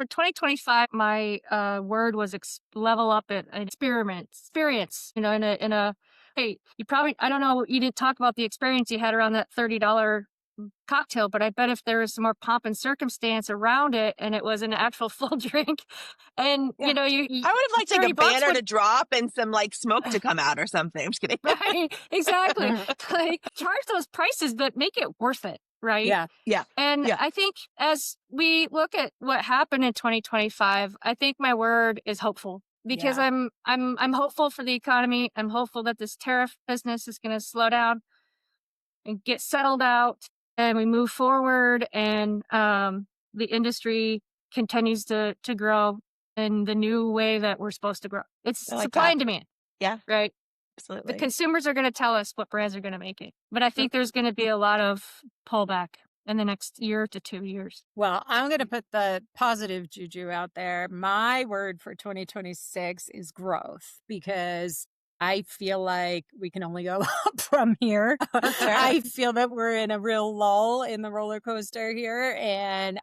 For 2025, my word was level up and experience. Hey, you probably, I don't know, you didn't talk about the experience you had around that $30 cocktail, but I bet if there was some more pomp and circumstance around it and it was an actual full drink and, Yeah. you I would have liked like a 30 bucks banner would- to drop and some like smoke to come out or something. I'm just kidding. Right, exactly. Like, charge those prices, but make it worth it, right? Yeah. Yeah. And Yeah. I think as we look at what happened in 2025, I think my word is hopeful because Yeah. I'm hopeful for the economy. I'm hopeful that this tariff business is going to slow down and get settled out, and we move forward, and the industry continues to grow in the new way that we're supposed to grow. It's I like supply that. and demand. Yeah. Right. Absolutely. The consumers are going to tell us what brands are going to make it. But I think there's going to be a lot of pullback in the next year to 2 years. Well, I'm going to put the positive juju out there. My word for 2026 is growth because I feel like we can only go up from here. I feel that we're in a real lull in the roller coaster here. And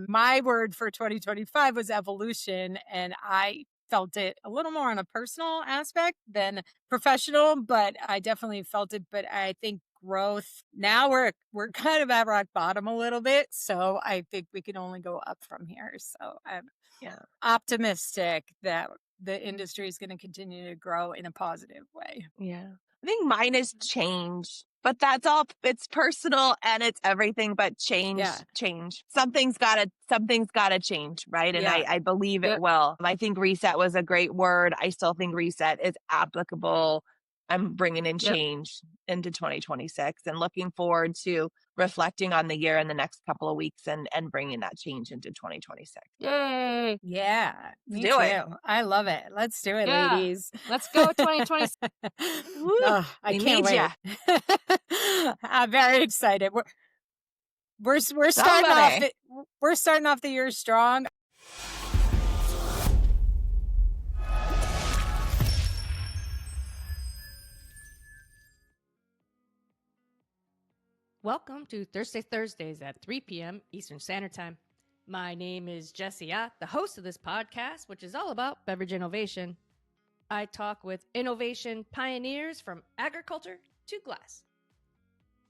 my word for 2025 was evolution. And I felt it a little more on a personal aspect than professional, but I definitely felt it. But I think growth, now we're kind of at rock bottom a little bit. So I think we can only go up from here. So I'm optimistic that the industry is going to continue to grow in a positive way. Yeah. I think mine is change, but that's all. It's personal and it's everything but change. Yeah. Change. Something's gotta change, right? And Yeah. I believe it will. I think reset was a great word. I still think reset is applicable. I'm bringing in change into 2026 and looking forward to reflecting on the year in the next couple of weeks and bringing that change into 2026. Yay. Yeah. Me do too. it. I love it. Let's do it, Yeah. ladies. Let's go 2026. Oh, I We can't need ya. wait. I'm very excited. We're starting off the year strong. Welcome to Thursday Thursdays at 3 p.m. Eastern Standard Time. My name is Jessie Ott, the host of this podcast, which is all about beverage innovation. I talk with innovation pioneers from agriculture to glass.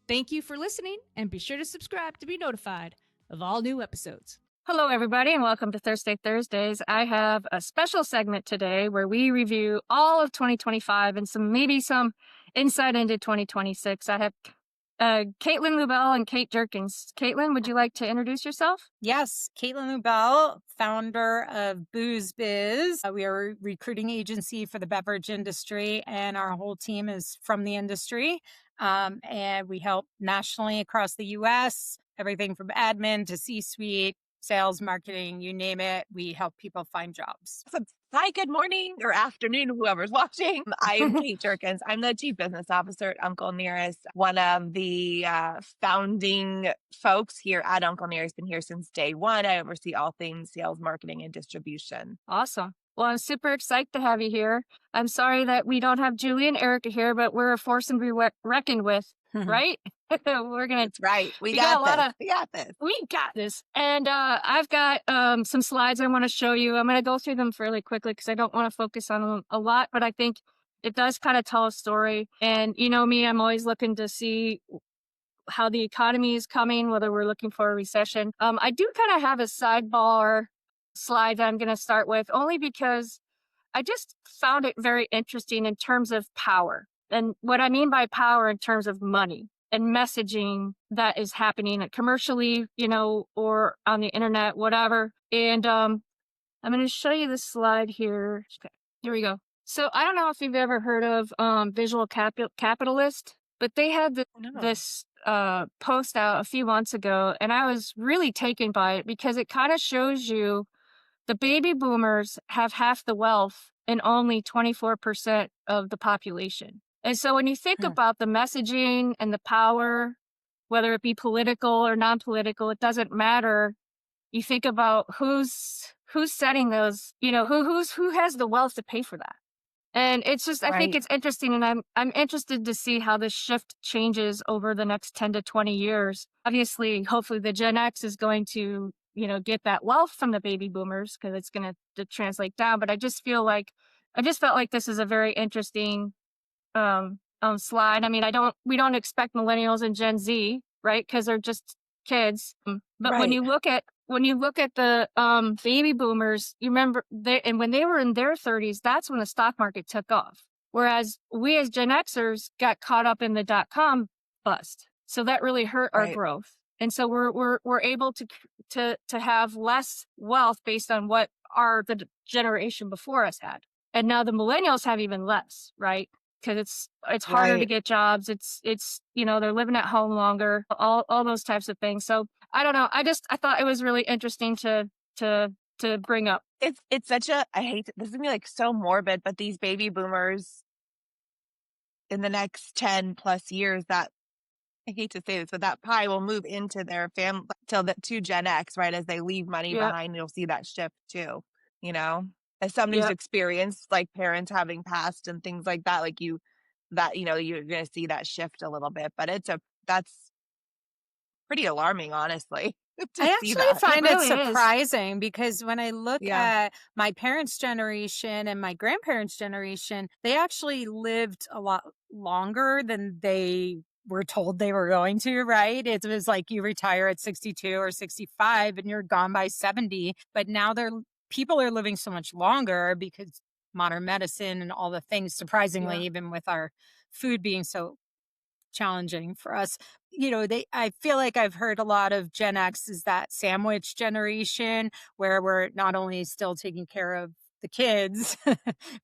Thank you for listening, and be sure to subscribe to be notified of all new episodes. Hello, everybody, and welcome to Thursday Thursdays. I have a special segment today where we review all of 2025 and some insight into 2026. I have Caitlin Lubell and Kate Jerkins. Caitlin, would you like to introduce yourself? Yes, Caitlin Lubell, founder of BoozeBiz. We are a recruiting agency for the beverage industry, and our whole team is from the industry. And we help nationally across the U.S., everything from admin to C-suite, sales, marketing, you name it. We help people find jobs. Hi, good morning or afternoon, whoever's watching. I'm Kate Jerkins. I'm the Chief Business Officer at Uncle Nearest, one of the founding folks here at Uncle Nearest. Been here since day one. I oversee all things sales, marketing, and distribution. Awesome. Well, I'm super excited to have you here. I'm sorry that we don't have Julie and Erica here, but we're a force to be reckoned with, right? We're gonna. That's right. We got this. We got this. And I've got some slides I want to show you. I'm going to go through them fairly quickly because I don't want to focus on them a lot, but I think it does kind of tell a story. And you know me, I'm always looking to see how the economy is coming, whether we're looking for a recession. I do kind of have a sidebar slide that I'm going to start with, only because I just found it very interesting in terms of power. And what I mean by power in terms of money and messaging that is happening commercially, or on the internet, whatever. And I'm going to show you this slide here. Okay, here we go. So I don't know if you've ever heard of Visual Capitalist, but they had this post out a few months ago, and I was really taken by it because it kind of shows you the baby boomers have half the wealth and only 24% of the population. And so when you think about the messaging and the power, whether it be political or non-political, it doesn't matter. You think about who's setting those, who has the wealth to pay for that. And it's just, I think it's interesting, and I'm interested to see how this shift changes over the next 10 to 20 years. Obviously, hopefully the Gen X is going to get that wealth from the baby boomers because it's going to translate down. But I just felt like this is a very interesting slide. I mean, we don't expect millennials and Gen Z, right? Because they're just kids. But when Right. you look at the baby boomers, you remember when they were in their 30s, that's when the stock market took off. Whereas we as Gen Xers got caught up in the .com bust, so that really hurt our Right. growth. And so we're able to have less wealth based on what the generation before us had, and now the millennials have even less, right? Because it's harder to Right. get jobs. It's they're living at home longer, all those types of things. So I don't know. I thought it was really interesting to bring up. It's such a, I hate this is gonna be like so morbid, but these baby boomers in the next 10 plus years, that I hate to say this, but that pie will move into their family to Gen X, right? As they leave money Yep. behind, you'll see that shift too, as somebody who's Yep. experienced like parents having passed and things like that, like you're going to see that shift a little bit, but that's pretty alarming, honestly, to I see actually that. find It it really is. surprising because when I look Yeah. at my parents' generation and my grandparents' generation, they actually lived a lot longer than they were told they were going to, right? It was like you retire at 62 or 65 and you're gone by 70. But now people are living so much longer because modern medicine and all the things, surprisingly, Yeah. even with our food being so challenging for us. I feel like I've heard a lot of Gen X is that sandwich generation where we're not only still taking care of the kids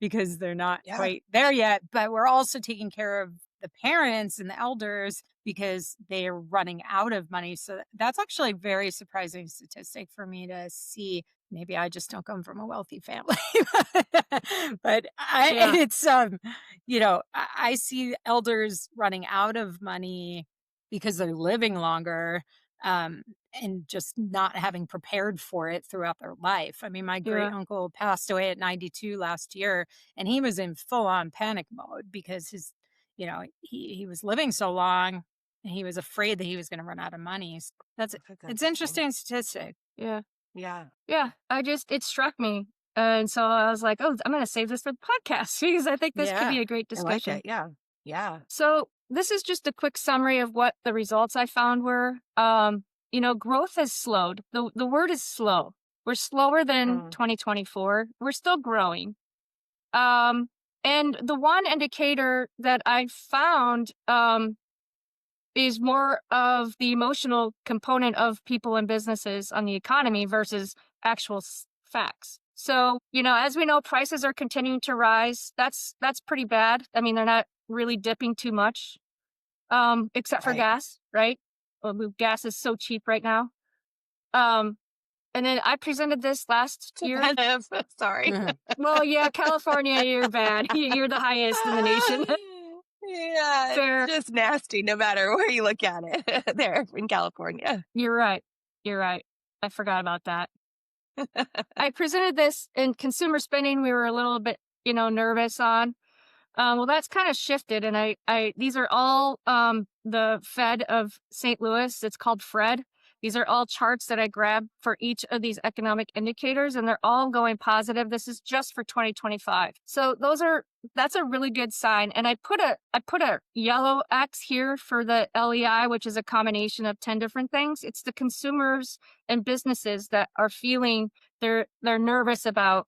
because they're not Yeah. quite there yet, but we're also taking care of the parents and the elders because they are running out of money. So that's actually a very surprising statistic for me to see. Maybe I just don't come from a wealthy family, but Yeah. it's I see elders running out of money because they're living longer, and just not having prepared for it throughout their life. I mean, my great Yeah. uncle passed away at 92 last year, and he was in full on panic mode because he was living so long and he was afraid that he was going to run out of money. So it's interesting statistic. Yeah. Yeah. Yeah. It struck me. And so I was like, oh, I'm going to save this for the podcast because I think this could be Yeah. a great I like discussion. it. Yeah. Yeah. So this is just a quick summary of what the results I found were. Growth has slowed. The word is slow. We're slower than 2024. We're still growing. And the one indicator that I found is more of the emotional component of people and businesses on the economy versus actual facts. So, as we know, prices are continuing to rise. That's pretty bad. I mean, they're not really dipping too much, except for Right. gas, right? Well, gas is so cheap right now. And then I presented this last year. Sorry. Well, yeah, California, you're bad. You're the highest in the nation. Yeah, Fair. it's just nasty no matter where you look at it there in California. You're right. I forgot about that. I presented this in consumer spending. We were a little bit, nervous on. Well, that's kind of shifted, and these are all the Fed of St. Louis. It's called Fred. These are all charts that I grabbed for each of these economic indicators, and they're all going positive. This is just for 2025. So that's a really good sign. And I put a yellow X here for the LEI, which is a combination of 10 different things. It's the consumers and businesses that are feeling they're nervous about.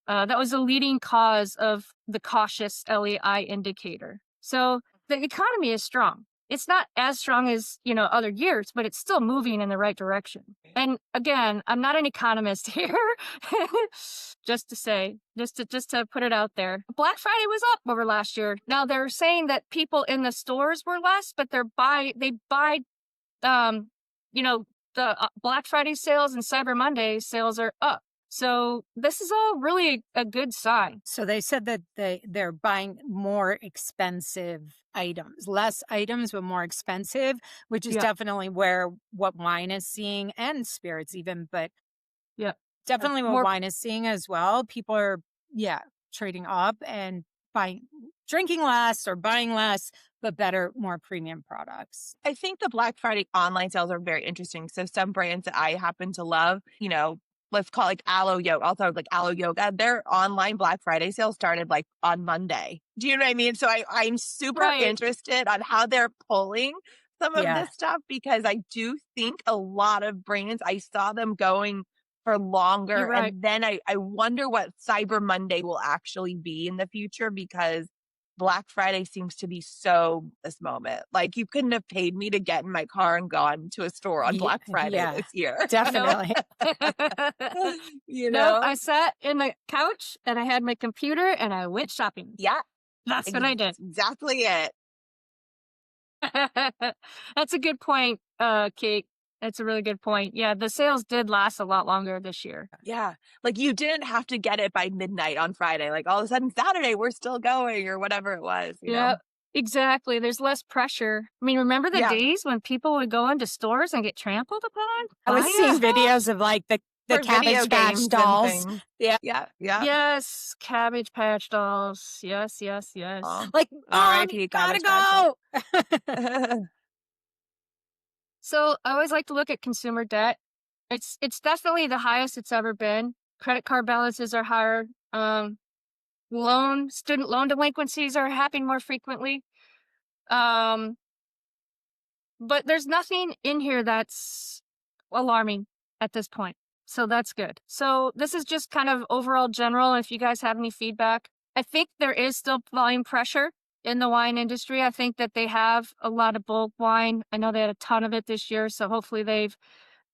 That was a leading cause of the cautious LEI indicator. So the economy is strong. It's not as strong as, other years, but it's still moving in the right direction. And again, I'm not an economist here. just to put it out there. Black Friday was up over last year. Now they're saying that people in the stores were less, but the Black Friday sales and Cyber Monday sales are up. So this is all really a good sign. So they said that they're buying more expensive items, less items, but more expensive, which is definitely what wine is seeing, and spirits even, but definitely what wine is seeing as well. People are, trading up and drinking less or buying less, but better, more premium products. I think the Black Friday online sales are very interesting. So some brands that I happen to love, let's call like Aloe Yoga, also like Aloe Yoga, their online Black Friday sales started like on Monday. Do you know what I mean? So I'm super interested on how they're pulling some of this stuff, because I do think a lot of brands, I saw them going for longer. And then I wonder what Cyber Monday will actually be in the future, because Black Friday seems to be so this moment. Like, you couldn't have paid me to get in my car and gone to a store on Black Friday this year. Definitely. No, I sat in the couch and I had my computer and I went shopping. Yeah. That's what I did. Exactly it. That's a good point, Kate. That's a really good point. Yeah, the sales did last a lot longer this year. Yeah. Like, you didn't have to get it by midnight on Friday. Like, all of a sudden Saturday, we're still going, or whatever it was. You know? Exactly. There's less pressure. I mean, remember the days when people would go into stores and get trampled upon? I was seeing videos of like the Cabbage Patch dolls. Yeah. Yes, Cabbage Patch dolls. Yes. Like, R.I.P. gotta go. So I always like to look at consumer debt. It's definitely the highest it's ever been. Credit card balances are higher. Student loan delinquencies are happening more frequently. But there's nothing in here that's alarming at this point. So that's good. So this is just kind of overall general. If you guys have any feedback, I think there is still volume pressure in the wine industry. I think that they have a lot of bulk wine. I know they had a ton of it this year. So hopefully they've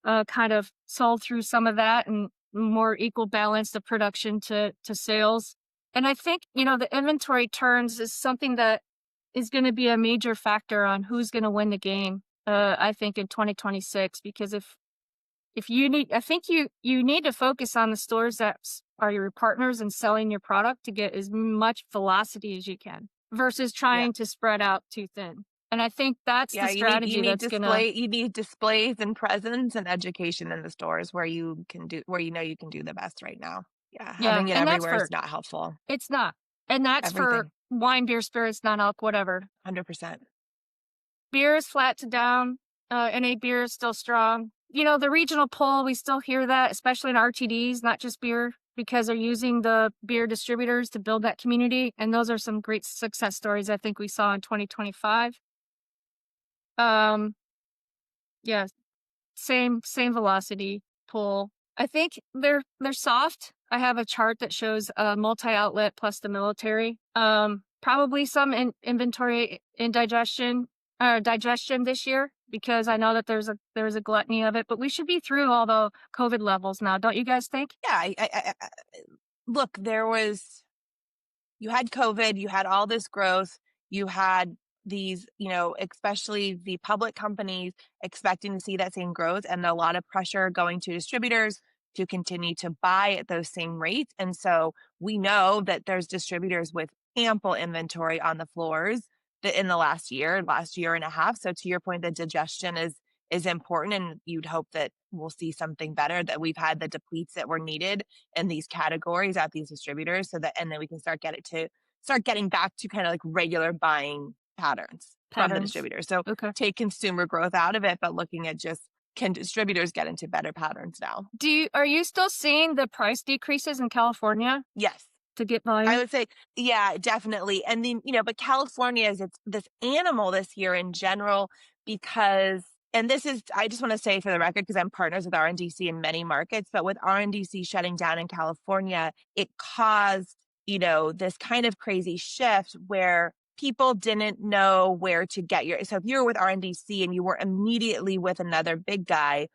kind of sold through some of that and more equal balance of production to sales. And I think, the inventory turns is something that is going to be a major factor on who's going to win the game, I think, in 2026. Because I think you need to focus on the stores that are your partners and selling your product to get as much velocity as you can versus trying to spread out too thin. And I think that's the strategy you need displays and presence and education in the stores where you can do the best right now. Yeah. Having it everywhere is not helpful. It's not. And that's for wine, beer, spirits, non-alc, whatever. 100%. Beer is flat to down. NA beer is still strong. The regional pull, we still hear that, especially in RTDs, not just beer, because they're using the beer distributors to build that community. And those are some great success stories I think we saw in 2025. Same velocity pull. I think they're soft. I have a chart that shows multi-outlet plus the military. Probably some inventory in digestion this year, because I know that there's a gluttony of it, but we should be through all the COVID levels now. Don't you guys think? Yeah. Look, you had COVID, you had all this growth, you had these, especially the public companies expecting to see that same growth, and a lot of pressure going to distributors to continue to buy at those same rates. And so we know that there's distributors with ample inventory on the floors in the last year and a half. So to your point, the digestion is important, and you'd hope that we'll see something better, that we've had the depletes that were needed in these categories at these distributors, and then we can start getting back to kind of like regular buying patterns from the distributors. So take consumer growth out of it, but looking at just, can distributors get into better patterns now? Are you still seeing the price decreases in California? Yes. To get volume? I would say, yeah, definitely. And then, but California is this animal this year in general, because, and this is, I just want to say for the record, because I'm partners with RNDC in many markets, but with RNDC shutting down in California, it caused, this kind of crazy shift where people didn't know where to get so if you were with RNDC and you were immediately with another big guy,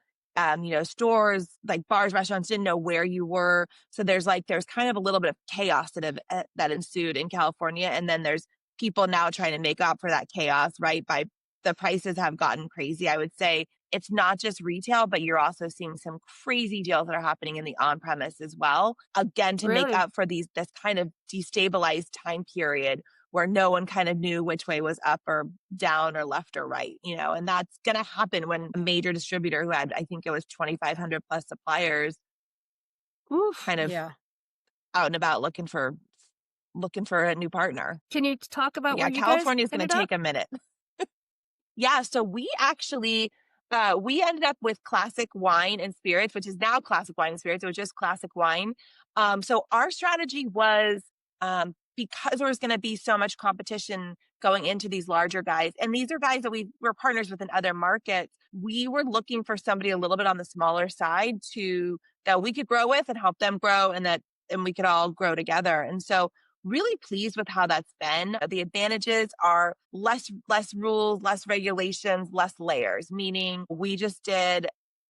stores like bars, restaurants didn't know where you were. So there's kind of a little bit of chaos that ensued in California. And then there's people now trying to make up for that chaos, right? By the prices have gotten crazy. I would say it's not just retail, but you're also seeing some crazy deals that are happening in the on-premise as well. Again, to make up for this kind of destabilized time period where no one kind of knew which way was up or down or left or right, and that's going to happen when a major distributor who had, I think it was 2,500 plus suppliers, out and about looking for looking for a new partner. Can you talk about Yeah, where you California guys is going ended to up? take a minute. Yeah, so we actually we ended up with Classic Wine and Spirits, which is now Classic Wine and Spirits. It was just Classic Wine. So our strategy was because there was going to be so much competition going into these larger guys, and these are guys that we were partners with in other markets. We were looking for somebody a little bit on the smaller side that we could grow with and help them grow, and we could all grow together. And so really pleased with how that's been. The advantages are less rules, less regulations, less layers, meaning we just did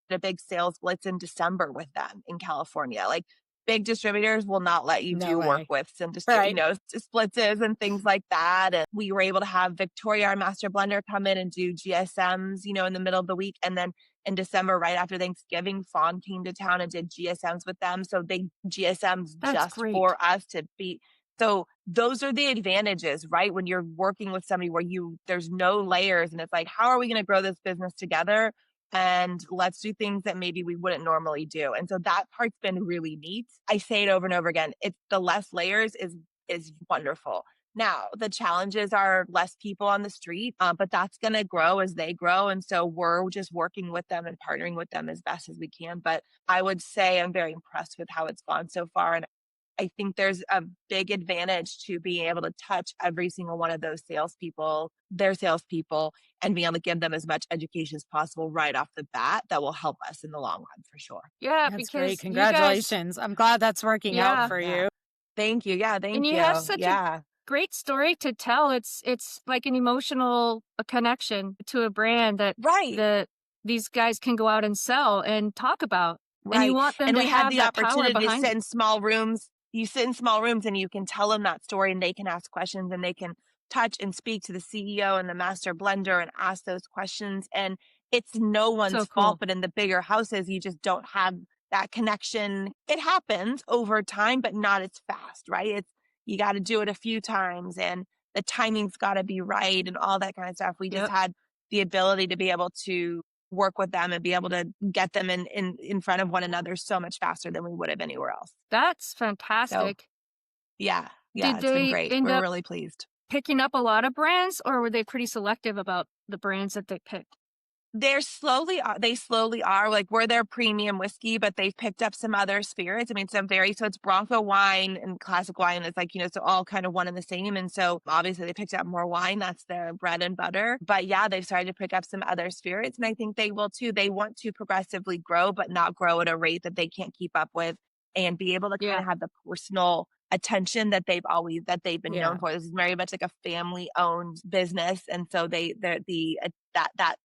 a big sales blitz in December with them in California. Like big distributors will not let you No do work way. with some Right. splitzes and things like that. And we were able to have Victoria, our master blender, come in and do GSMs, in the middle of the week. And then in December, right after Thanksgiving, Fawn came to town and did GSMs with them. So they GSMs That's just great. for us to be. So those are the advantages, right? When you're working with somebody where there's no layers and it's like, how are we going to grow this business together? And let's do things that maybe we wouldn't normally do. And so that part's been really neat. I say it over and over again. It's the less layers is wonderful. Now, the challenges are less people on the street, but that's going to grow as they grow. And so we're just working with them and partnering with them as best as we can. But I would say I'm very impressed with how it's gone so far. And I think there's a big advantage to being able to touch every single one of those their salespeople, and being able to give them as much education as possible right off the bat that will help us in the long run for sure. Yeah, That's because great. you guys, Congratulations. I'm glad that's working out yeah, for Yeah. you. Thank you. Yeah, and thank you you. have such a Yeah. great story to tell. It's like an emotional connection to a brand that Right. these guys can go out and sell and talk about. And you Right. want them And to we had have the that power opportunity to behind sit it. in small rooms. You sit in small rooms and you can tell them that story, and they can ask questions, and they can touch and speak to the CEO and the master blender and ask those questions. And it's no one's So fault, cool. but in the bigger houses, you just don't have that connection. It happens over time, but not as fast, right? You got to do it a few times, and the timing's got to be right and all that kind of stuff. We just Yep. had the ability to be able to work with them and be able to get them in front of one another so much faster than we would have anywhere else. That's So fantastic. yeah, Did it's been they great. end We're up really pleased. picking up a lot of brands, or were they pretty selective about the brands that they picked? They slowly are, like, we're their premium whiskey, but they've picked up some other spirits. I mean, so it's Bronco wine and classic wine. It's like, so all kind of one and the same. And so obviously they picked up more wine. That's their bread and butter. But yeah, they've started to pick up some other spirits. And I think they will too. They want to progressively grow, but not grow at a rate that they can't keep up with, and be able to kind Yeah. of have the personal attention that they've been Yeah. known for. This is very much like a family owned business. And so that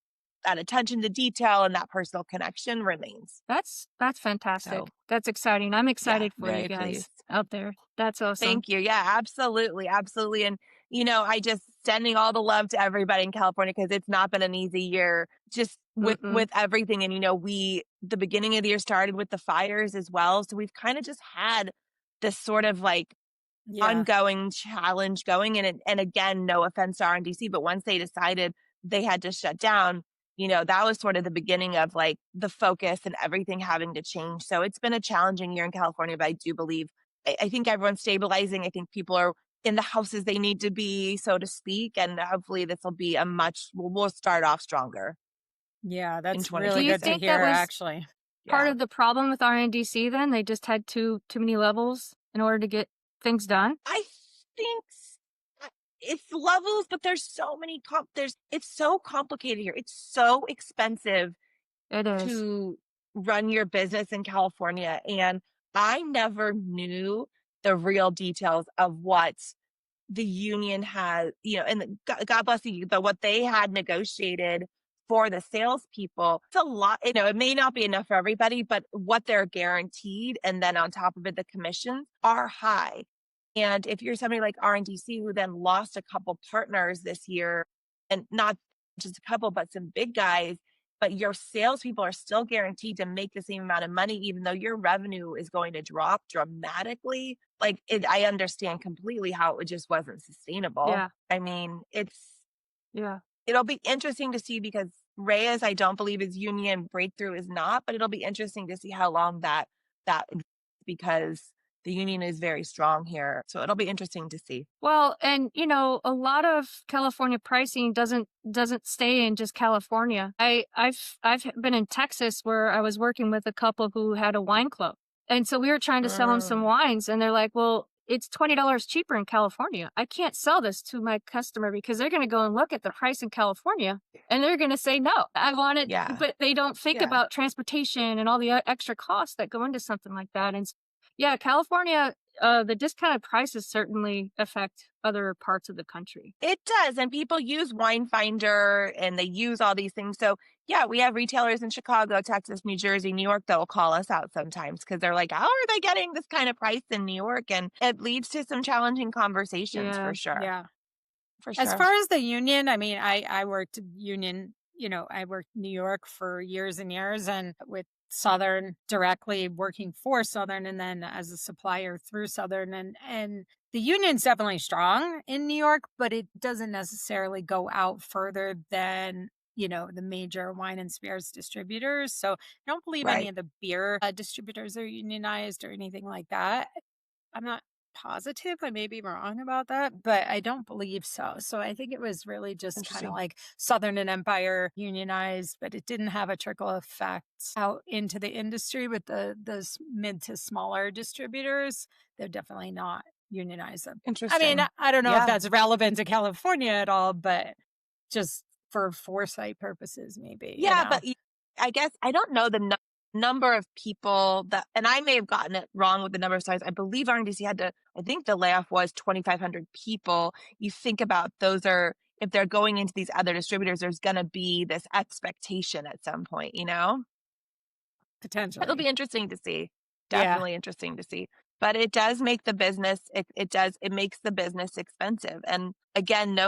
attention to detail and that personal connection remains. That's fantastic. So That's exciting. I'm yeah, excited for very you guys pleased. out there. That's awesome. Thank you. Yeah, absolutely. Absolutely. And, I just sending all the love to everybody in California, because it's not been an easy year just with everything. And, the beginning of the year started with the fires as well. So we've kind of just had this sort of like Yeah. ongoing challenge going. And again, no offense to RNDC, but once they decided they had to shut down, that was sort of the beginning of like the focus and everything having to change. So it's been a challenging year in California, but I do believe, I think everyone's stabilizing. I think people are in the houses they need to be, so to speak. And hopefully this will be we'll start off stronger Yeah, in that's really Do you good to 2026. think that hear, was actually. part Yeah. of the problem with RNDC then? They just had too many levels in order to get things done? I think it's levels, but there's so many it's so complicated here. It's so expensive It is. to run your business in California. And I never knew the real details of what the union has, and God bless you, but what they had negotiated for the salespeople. It's a lot, it may not be enough for everybody, but what they're guaranteed. And then on top of it, the commissions are high. And if you're somebody like RNDC, who then lost a couple partners this year, and not just a couple, but some big guys, but your salespeople are still guaranteed to make the same amount of money, even though your revenue is going to drop dramatically. Like, I understand completely how it just wasn't sustainable. Yeah. I mean, Yeah. it'll be interesting to see, because Reyes, I don't believe, is union. Breakthrough is not, but it'll be interesting to see how long that because the union is very strong here. So it'll be interesting to see. Well, and a lot of California pricing doesn't stay in just California. I've been in Texas where I was working with a couple who had a wine club. And so we were trying to sell them some wines and they're like, well, it's $20 cheaper in California. I can't sell this to my customer because they're going to go and look at the price in California and they're going to say, no, I want it. Yeah. But they don't think about transportation and all the extra costs that go into something like that. And yeah, California, the discounted prices certainly affect other parts of the country. It does. And people use Wine Finder and they use all these things. So yeah, we have retailers in Chicago, Texas, New Jersey, New York that will call us out sometimes because they're like, how are they getting this kind of price in New York? And it leads to some challenging conversations for sure. Yeah. For sure. As far as the union, I mean, I worked union, I worked New York for years and years and with Southern, directly working for Southern and then as a supplier through Southern. And the union's definitely strong in New York, but it doesn't necessarily go out further than, the major wine and spirits distributors. So I don't believe any of the beer distributors are unionized or anything like that. I'm not positive. I may be wrong about that, but I don't believe so. So I think it was really just kind of like Southern and Empire unionized, but it didn't have a trickle effect out into the industry with those mid to smaller distributors. They're definitely not unionized. Interesting. I mean, I don't know if that's relevant to California at all, but just for foresight purposes, maybe. Yeah, but I guess I don't know the number of people that, and I may have gotten it wrong with the number of sites. I believe RNDC I think the layoff was 2,500 people. You think about if they're going into these other distributors, there's going to be this expectation at some point, Potentially. It'll be interesting to see. Definitely interesting to see. But it does make the business, it makes the business expensive. And again,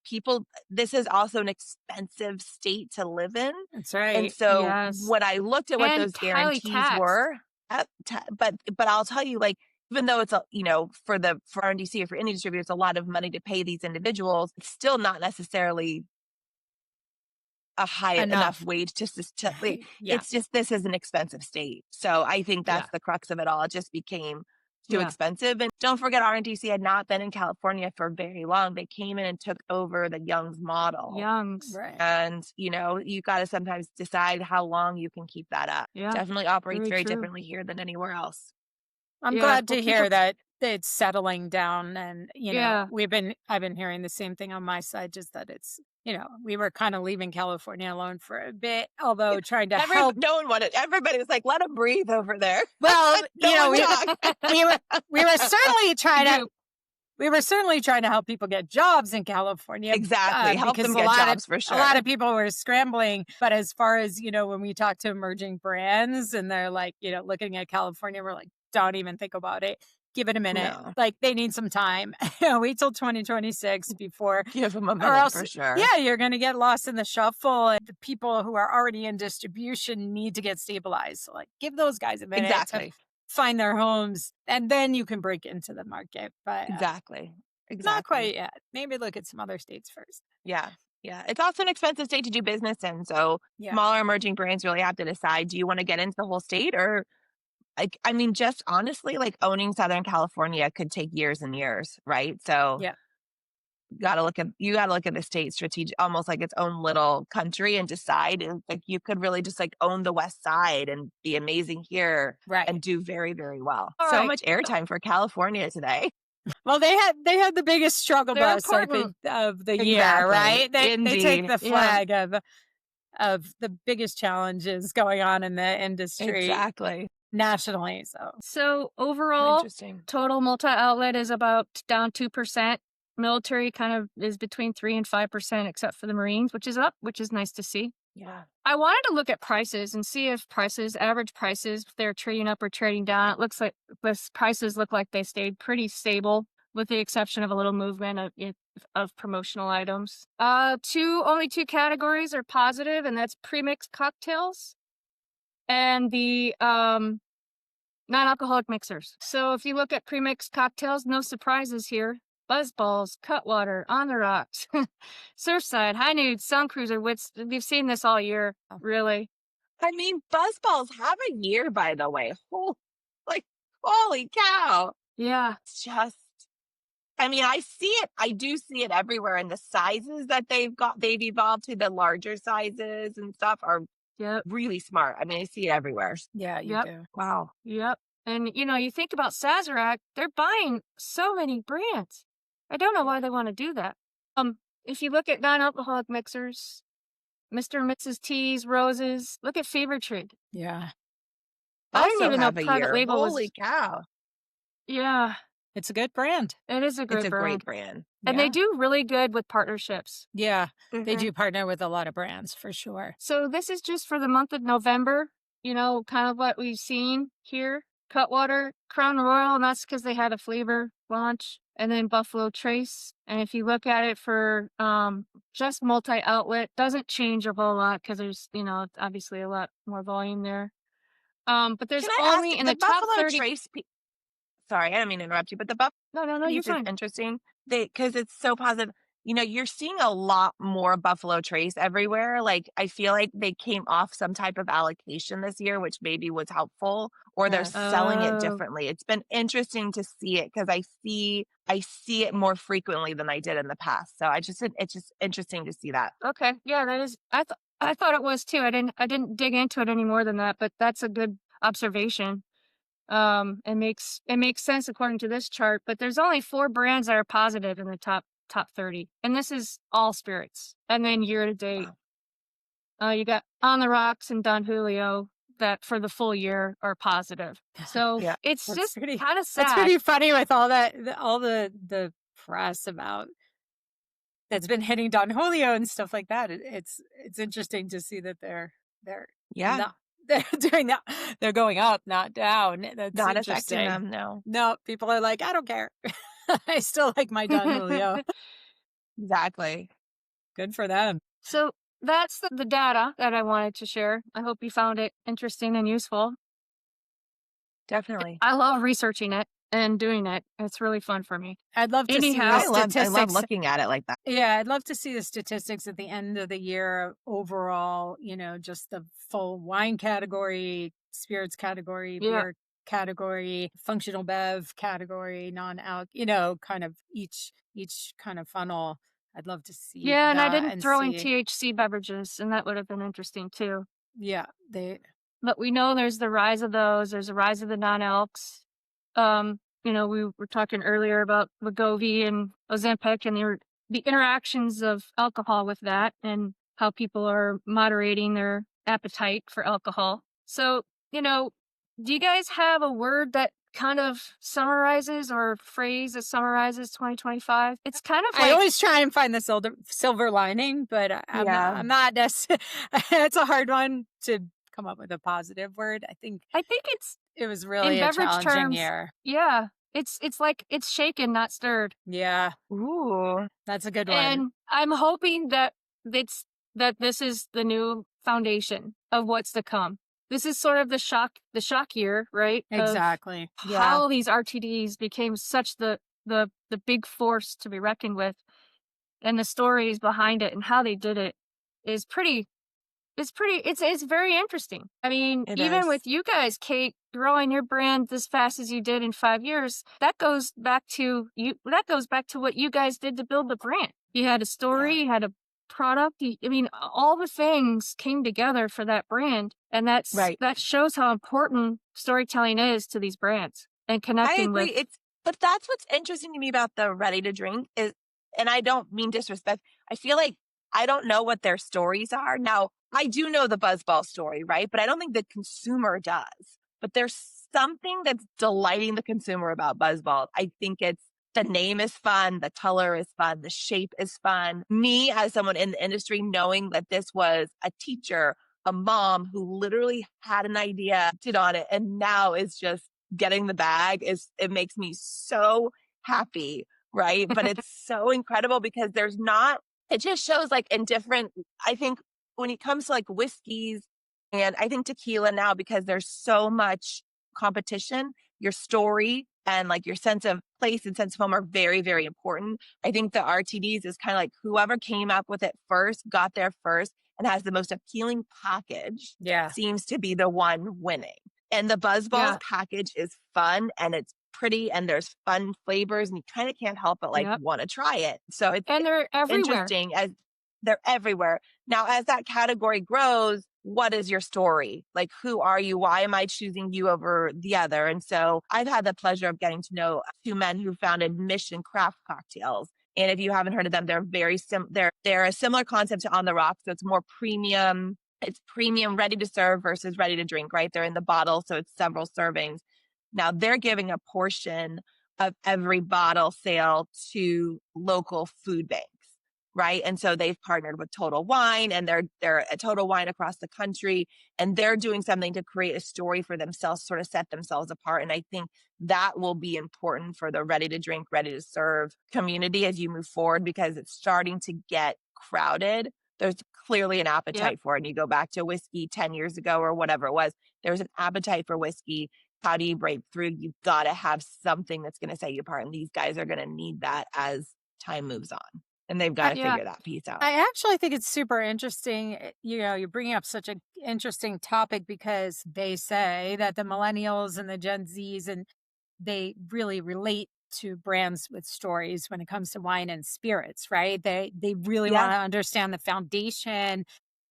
people, this is also an expensive state to live in. That's right. And so when I looked at what those guarantees were, but I'll tell you, like, even though it's, for RNDC or for any distributor, it's a lot of money to pay these individuals, it's still not necessarily a high enough wage to it's just, this is an expensive state. So I think that's the crux of it all. It just became too expensive. And don't forget, RNDC had not been in California for very long. They came in and took over the Young's model. Right. And, you got to sometimes decide how long you can keep that up. Yeah. Definitely operates very true. differently here than anywhere else. I'm glad to hear that it's settling down. And, I've been hearing the same thing on my side, just that it's, we were kind of leaving California alone for a bit, although trying to help. No one wanted, everybody was like, let them breathe over there. Well, we were certainly trying to help people get jobs in California. Exactly. Help them get jobs for sure. A lot of people were scrambling. But as far as, when we talk to emerging brands and they're like, looking at California, we're like, don't even think about it. Give it a minute. No. Like they need some time. Wait till 2026 before. Give them a minute, or else, for sure. Yeah, you're going to get lost in the shuffle. And the people who are already in distribution need to get stabilized. So like give those guys a minute to find their homes and then you can break into the market. But Exactly. Not quite yet. Maybe look at some other states first. Yeah. Yeah. It's also an expensive state to do business in. So smaller emerging brands really have to decide, do you want to get into the whole state or just honestly, like owning Southern California could take years and years, right? So you got to look at the state strategic, almost like its own little country and decide like you could really just like own the West Side and be amazing here and do very, very well. So much airtime for California today. Well, they had the biggest struggle bus, I think, of the year, right? They take the flag of the biggest challenges going on in the industry. Exactly. Nationally. So overall, total multi-outlet is about down 2%. Military kind of is between 3 and 5%, except for the Marines, which is up, which is nice to see. Yeah. I wanted to look at prices and see if average prices, if they're trading up or trading down. It looks like the prices look like they stayed pretty stable, with the exception of a little movement of promotional items. Only two categories are positive, and that's pre-mixed cocktails and the non-alcoholic mixers. So if you look at pre-mixed cocktails, no surprises here. Buzzballs, Cutwater, On the Rocks, Surfside, High Nude, Sun Cruiser. We've seen this all year, really. I mean, Buzzballs have a year, by the way. Holy cow. Yeah. It's just, I mean, I see it. I do see it everywhere. And the sizes that they've evolved to, the larger sizes and stuff are Yep. really smart. I mean, I see it everywhere. Yeah, you Yep. do. Wow. Yep. And you think about Sazerac, they're buying so many brands. I don't know why they want to do that. If you look at non-alcoholic mixers, Mr. and Mrs. T's, Roses, look at Fever Tree. Yeah. I didn't Also even know have a private year. label was. Holy cow. Yeah, It's a good brand. it is a It's great a brand. great brand. And Yeah. they do really good with partnerships. Yeah. They Mhm. do partner with a lot of brands for sure. So this is just for the month of November, kind of what we've seen here. Cutwater, Crown Royal, and that's because they had a flavor launch. And then Buffalo Trace. And if you look at it for just multi-outlet, doesn't change a whole lot because there's, obviously a lot more volume there. But there's Can I only ask in the the top Buffalo 30. Trace? Sorry, I don't mean to interrupt you, but the Buffalo No, you're piece is fine. interesting because it's so positive. You're seeing a lot more Buffalo Trace everywhere. Like, I feel like they came off some type of allocation this year, which maybe was helpful, or they're Yes. selling it Oh. differently. It's been interesting to see it because I see it more frequently than I did in the past. So it's just interesting to see that. Okay. Yeah, that is. I thought it was too. I didn't dig into it any more than that, but that's a good observation. It makes sense according to this chart. But there's only 4 brands that are positive in the top 30, and this is all spirits. And then year to date, you got On the Rocks and Don Julio that for the full year are positive. So Yeah. it's That's just pretty- kind of sad. That's pretty funny with all that, all the press about that's been hitting Don Julio and stuff like that. It's interesting to see that they're Yeah. not, they're doing that. They're going up, not down. That's Not interesting. affecting them, no. No, people are like, I don't care. I still like my Don Julio. Exactly. Good for them. So that's the data that I wanted to share. I hope you found it interesting and useful. Definitely. I love researching it and doing it. It's really fun for me. I'd love to see Anyhow, the I love statistics. looking at it like that. Yeah, I'd love to see the statistics at the end of the year overall, just the full wine category, spirits category, Yeah. beer category, functional bev category, non-alc, kind of each kind of funnel. I'd love to see Yeah, and I that didn't throw in see- THC beverages, and that would have been interesting too. Yeah, But we know there's the rise of those. There's a rise of the non-alcs. We were talking earlier about Wegovy and Ozempic and the interactions of alcohol with that and how people are moderating their appetite for alcohol. So, do you guys have a word that kind of summarizes or phrase that summarizes 2025? It's kind of I like, always try and find the silver lining, but I'm not necessarily, it's a hard one to come up with a positive word. I think it was really a beverage challenging terms, year. yeah, it's like it's shaken, not stirred. Yeah, Ooh. that's a good one. And I'm hoping that this is the new foundation of what's to come. This is sort of the shock year, right? Of Exactly. how these RTDs became such the big force to be reckoned with, and the stories behind it and how they did it is it's very interesting. I mean, It even is. with you guys, Kate, growing your brand as fast as you did in 5 years, that goes back to what you guys did to build the brand. You had a story, you had a product. All the things came together for that brand, and that shows how important storytelling is to these brands and I connecting agree. with. But that's what's interesting to me about the ready to drink is, and I don't mean disrespect, I feel like I don't know what their stories are. Now, I do know the Buzzball story, right? But I don't think the consumer does. But there's something that's delighting the consumer about Buzzball. I think it's the name is fun, the color is fun, the shape is fun. Me, as someone in the industry, knowing that this was a teacher, a mom who literally had an idea, acted on it, and now is just getting the bag, it makes me so happy, right? But it's so incredible because it just shows like in different, I think when it comes to like whiskeys and I think tequila now, because there's so much competition, your story and like your sense of place and sense of home are very, very important. I think the RTDs is kind of like whoever came up with it first, got there first, and has the most appealing package Yeah. seems to be the one winning. And the BuzzBalls Yeah. package is fun and it's pretty and there's fun flavors and you kind of can't help but like Yep. want to try it. So it's And they're everywhere. interesting as they're everywhere. Now, as that category grows, what is your story? Like, who are you? Why am I choosing you over the other? And so I've had the pleasure of getting to know two men who founded Mission Craft Cocktails. And if you haven't heard of them, they're very they're a similar concept to On the Rocks. So it's more premium. It's premium, ready to serve versus ready to drink, right? They're in the bottle, so it's several servings. Now they're giving a portion of every bottle sale to local food banks, right? And so they've partnered with Total Wine, and they're a Total Wine across the country, and they're doing something to create a story for themselves, sort of set themselves apart. And I think that will be important for the ready to drink, ready to serve community as you move forward, because it's starting to get crowded. There's clearly an appetite for it. And you go back to whiskey 10 years ago or whatever it was, there's an appetite for whiskey. How do you break through? You've got to have something that's going to set you apart. And these guys are going to need that as time moves on. And they've got to figure that piece out. I actually think it's super interesting. You're bringing up such an interesting topic because they say that the millennials and the Gen Zs, and they really relate to brands with stories when it comes to wine and spirits, right? They really want to understand the foundation,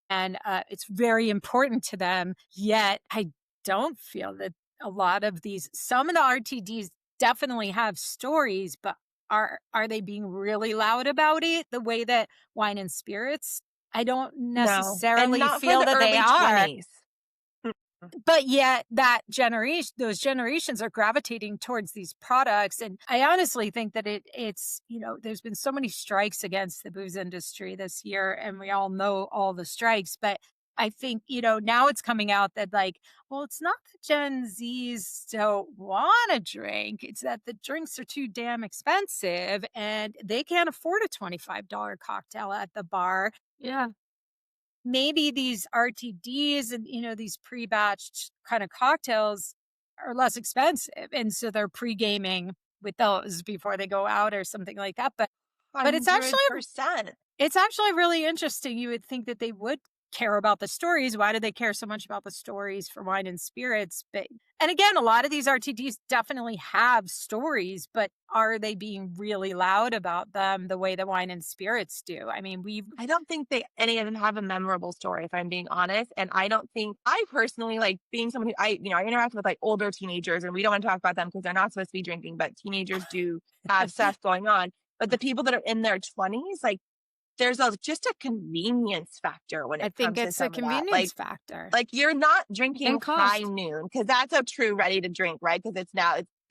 and it's very important to them. Yet I don't feel that a lot of some of the RTDs definitely have stories, but are they being really loud about it the way that wine and spirits? I don't necessarily feel that they are. 20s. But yet those generations are gravitating towards these products. And I honestly think that it's, there's been so many strikes against the booze industry this year, and we all know all the strikes, but I think, now it's coming out that it's not that Gen Zs don't want to drink. It's that the drinks are too damn expensive and they can't afford a $25 cocktail at the bar. Yeah. Maybe these RTDs and, these pre-batched kind of cocktails are less expensive. And so they're pre-gaming with those before they go out or something like that. But it's actually 100%. It's actually really interesting. You would think that they would care about the stories. Why do they care so much about the stories for wine and spirits? And again, a lot of these RTDs definitely have stories, but are they being really loud about them the way the wine and spirits do? I mean, I don't think any of them have a memorable story, if I'm being honest. And I personally, like being someone who I interact with like older teenagers, and we don't want to talk about them because they're not supposed to be drinking, but teenagers do have stuff going on. But the people that are in their 20s, like, there's just a convenience factor when it comes to it's a convenience factor. Like you're not drinking high noon, because that's a true ready to drink, right? Because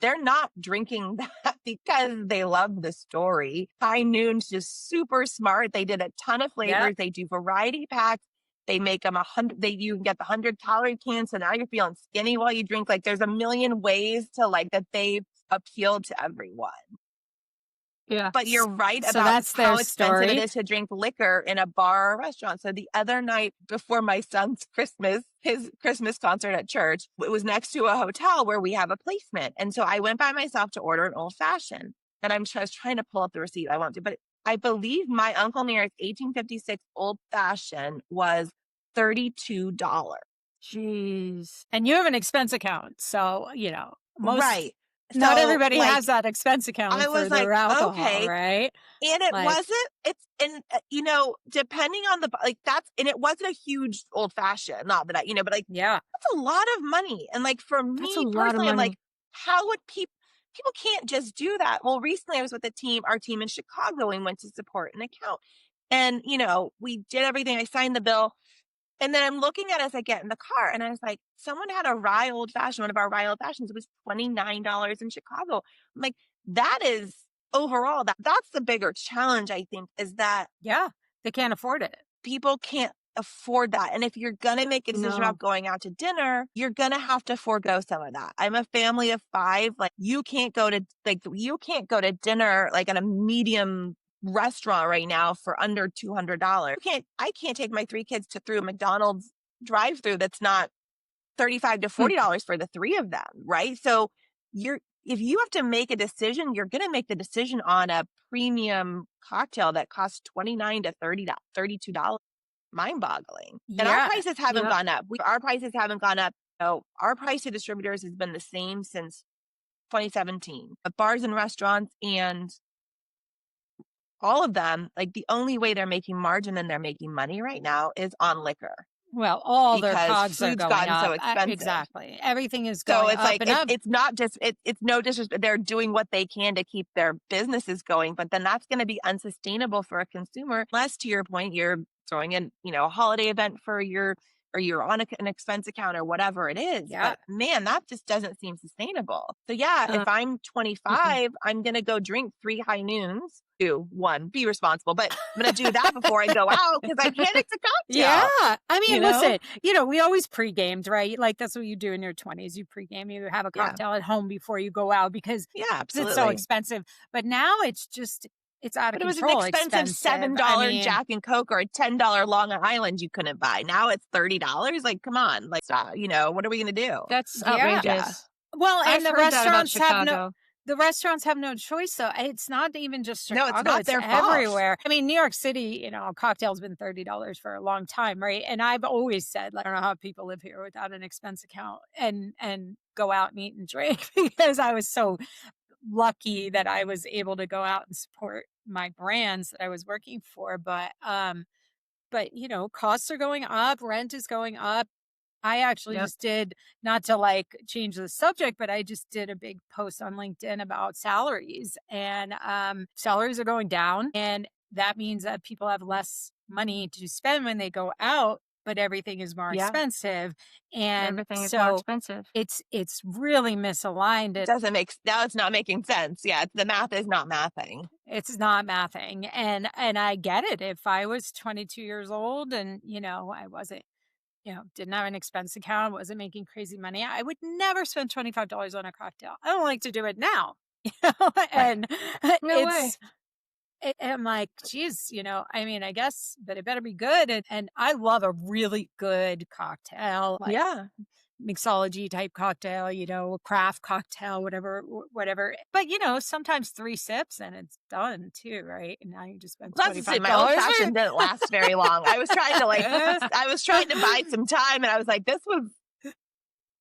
they're not drinking that because they love the story. High Noon's just super smart. They did a ton of flavors. Yep. They do variety packs. They make them 100. You can get the 100-calorie cans, so now you're feeling skinny while you drink. Like there's a million ways to that they appeal to everyone. Yeah. But you're right about how expensive it is to drink liquor in a bar or restaurant. So the other night before my son's his Christmas concert at church, it was next to a hotel where we have a placement. And so I went by myself to order an old fashioned. And I was trying to pull up the receipt. I won't do, but I believe my Uncle Nearest 1856 old fashioned was $32. Jeez. And you have an expense account. So, most. Right. Not everybody has that expense account for their alcohol, right? And it depending on and it wasn't a huge old fashioned, not that that's a lot of money. And for me personally, I'm like, how would people can't just do that. Well, recently I was with our team in Chicago, and went to support an account, and we did everything. I signed the bill. And then I'm looking at it as I get in the car, and I was like, someone had a rye old fashioned, one of our rye old fashions. It was $29 in Chicago. I'm like, that is overall, that's the bigger challenge, I think, is that. Yeah, they can't afford it. People can't afford that. And if you're going to make a decision about going out to dinner, you're going to have to forego some of that. I'm a family of 5. You can't go to dinner at a medium restaurant right now for under $200. I can't take my 3 kids through a McDonald's drive-through that's not $35 to $40 for the 3 of them, right? So if you have to make a decision, you're going to make the decision on a premium cocktail that costs $29 to $32. Mind-boggling. And our prices haven't gone up. Our prices haven't gone up our price to distributors has been the same since 2017. But bars and restaurants and all of them, like the only way they're making margin and they're making money right now is on liquor. Well, all their Because cogs are food's going gotten up. so expensive. Exactly. Everything is So going it's up like, and up. it's not just, it's no disrespect. They're doing what they can to keep their businesses going, but then that's going to be unsustainable for a consumer. Unless, to your point, you're throwing in, a holiday event for or you're on an expense account or whatever it is. Yeah. But man, that just doesn't seem sustainable. So yeah, if I'm 25, I'm going to go drink 3 high noons. 2, 1, be responsible. But I'm going to do that before I go out because I can't mix a cocktail. Yeah. I mean, listen, we always pre-gamed, right? Like that's what you do in your 20s. You pre-game, you have a cocktail at home before you go out because absolutely. it's so expensive. But now it's out of control. It was an expensive $7 Jack and Coke or a $10 Long Island you couldn't buy. Now it's $30. Like, come on. Like, what are we going to do? That's outrageous. Yeah. Well, and I've the heard that about restaurants have no choice, though. It's not even just Chicago. No, it's not their fault. Everywhere. I mean, New York City, a cocktail's been $30 for a long time, right? And I've always said, like, I don't know how people live here without an expense account and go out and eat and drink because I was so lucky that I was able to go out and support my brands that I was working for. But costs are going up, rent is going up. I actually just did, not to like change the subject, but I just did a big post on LinkedIn about salaries, and salaries are going down, and that means that people have less money to spend when they go out, but everything is more expensive, and everything is more expensive. It's really misaligned. Now it's not making sense. Yeah, the math is not mathing. It's not mathing, and I get it. If I was 22 years old and I wasn't, didn't have an expense account, wasn't making crazy money, I would never spend $25 on a cocktail. I don't like to do it now, and no way. I'm like, geez, I mean, I guess, but it better be good. And I love a really good cocktail. Like mixology type cocktail, craft cocktail, whatever. But, sometimes 3 sips and it's done too, right? And now you just spend $25. My old fashioned didn't last very long. I was trying to buy some time, and I was like, this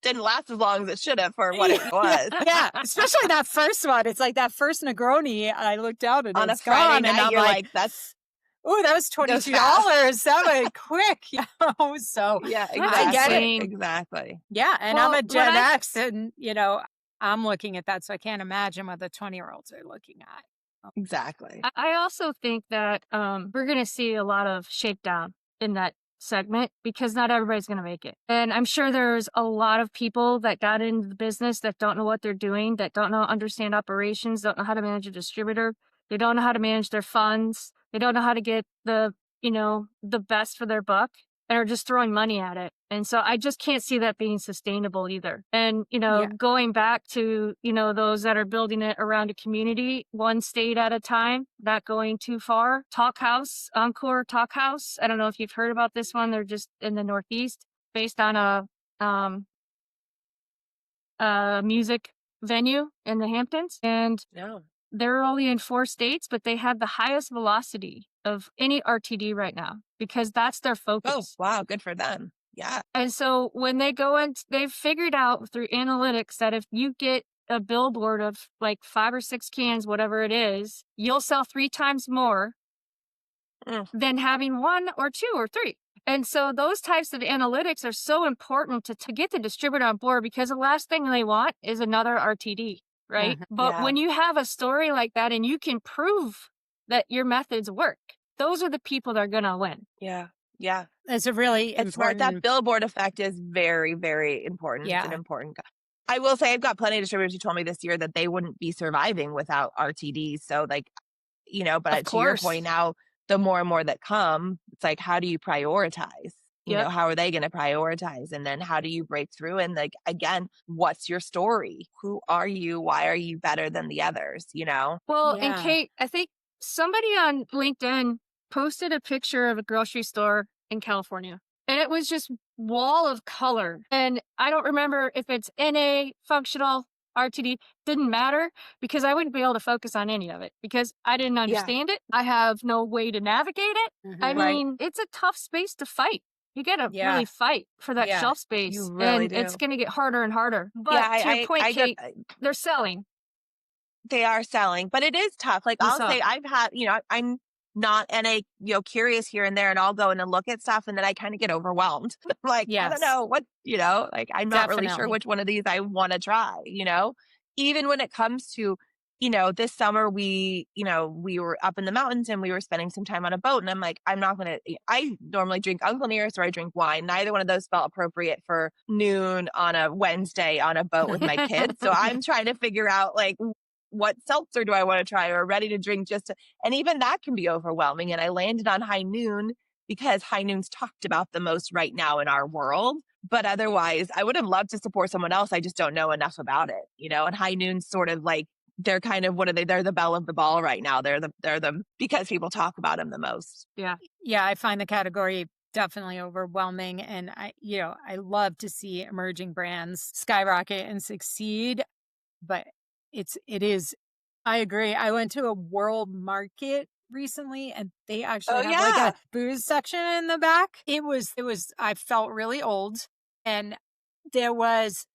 didn't last as long as it should have for what it was. Yeah, especially that first one. It's like that first Negroni. I looked down and on it's a Friday gone, night, and I'm you're like, that's. Oh, that was $22. That went quick. So yeah, exactly. I get it. Exactly. Yeah, and I'm a Gen X, and I'm looking at that, so I can't imagine what the 20-year-olds are looking at. Exactly. I also think that we're going to see a lot of shakedown in that segment because not everybody's going to make it. And I'm sure there's a lot of people that got into the business that don't know what they're doing, that don't understand operations, don't know how to manage a distributor. They don't know how to manage their funds. They don't know how to get the best for their buck, and are just throwing money at it. And so I just can't see that being sustainable either. And, going back to, those that are building it around a community, one state at a time, not going too far. Encore Talk House. I don't know if you've heard about this one. They're just in the Northeast, based on a music venue in the Hamptons. And they're only in 4 states, but they have the highest velocity of any RTD right now because that's their focus. Oh, wow. Good for them. Yeah. And so when they go in, they've figured out through analytics that if you get a billboard of like 5 or 6 cans, whatever it is, you'll sell 3 times more than having 1 or 2 or 3. And so those types of analytics are so important to get the distributor on board because the last thing they want is another RTD. Right. But when you have a story like that and you can prove that your methods work, those are the people that are going to win. Yeah. Yeah. It's a really important. That billboard effect is very, very important. Yeah. It's an important. I will say I've got plenty of distributors who told me this year that they wouldn't be surviving without RTDs. So but to your point now, the more and more that come, it's like, how do you prioritize? How are they going to prioritize? And then how do you break through? And again, what's your story? Who are you? Why are you better than the others? Well, and Kate, I think somebody on LinkedIn posted a picture of a grocery store in California, and it was just wall of color. And I don't remember if it's NA, functional, RTD, didn't matter because I wouldn't be able to focus on any of it because I didn't understand it. I have no way to navigate it. I mean, it's a tough space to fight. you got to Yeah. really fight for that Yeah. shelf space. You really and it's do. going to get harder and harder. But Yeah, to your point, I get Kate, they're selling. they are selling, but it is tough. Like What's I'll say up? I've had, I'm not NA, curious here and there, and I'll go in and look at stuff, and then I kind of get overwhelmed. I'm like, I don't Yes. know what, like I'm not really sure Definitely. which one of these I want to try, even when it comes to, this summer we were up in the mountains and we were spending some time on a boat, and I'm like, I normally drink Uncle Nearest or I drink wine. Neither one of those felt appropriate for noon on a Wednesday on a boat with my kids. So I'm trying to figure out like, what seltzer do I want to try or ready to drink and even that can be overwhelming. And I landed on High Noon because High Noon's talked about the most right now in our world. But otherwise, I would have loved to support someone else. I just don't know enough about it, and High Noon's sort of like, they're kind of, what are they? They're the belle of the ball right now. They're the because people talk about them the most. Yeah. Yeah, I find the category definitely overwhelming. And I love to see emerging brands skyrocket and succeed. But it is, I agree. I went to a world market recently and they actually have like yeah. a booze section in the back. It was, I felt really old, and it was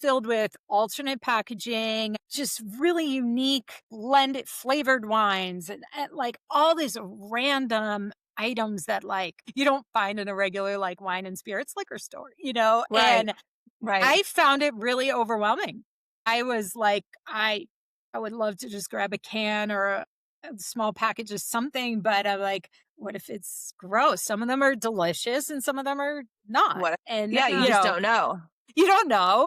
filled with alternate packaging, just really unique blended flavored wines and like all these random items that like you don't find in a regular like wine and spirits liquor store, Right. and Right. I found it really overwhelming. I was like, I would love to just grab a can or a small package of something, but I'm like, what if it's gross? Some of them are delicious and some of them are not. What? And Yeah, you just don't know. you don't know.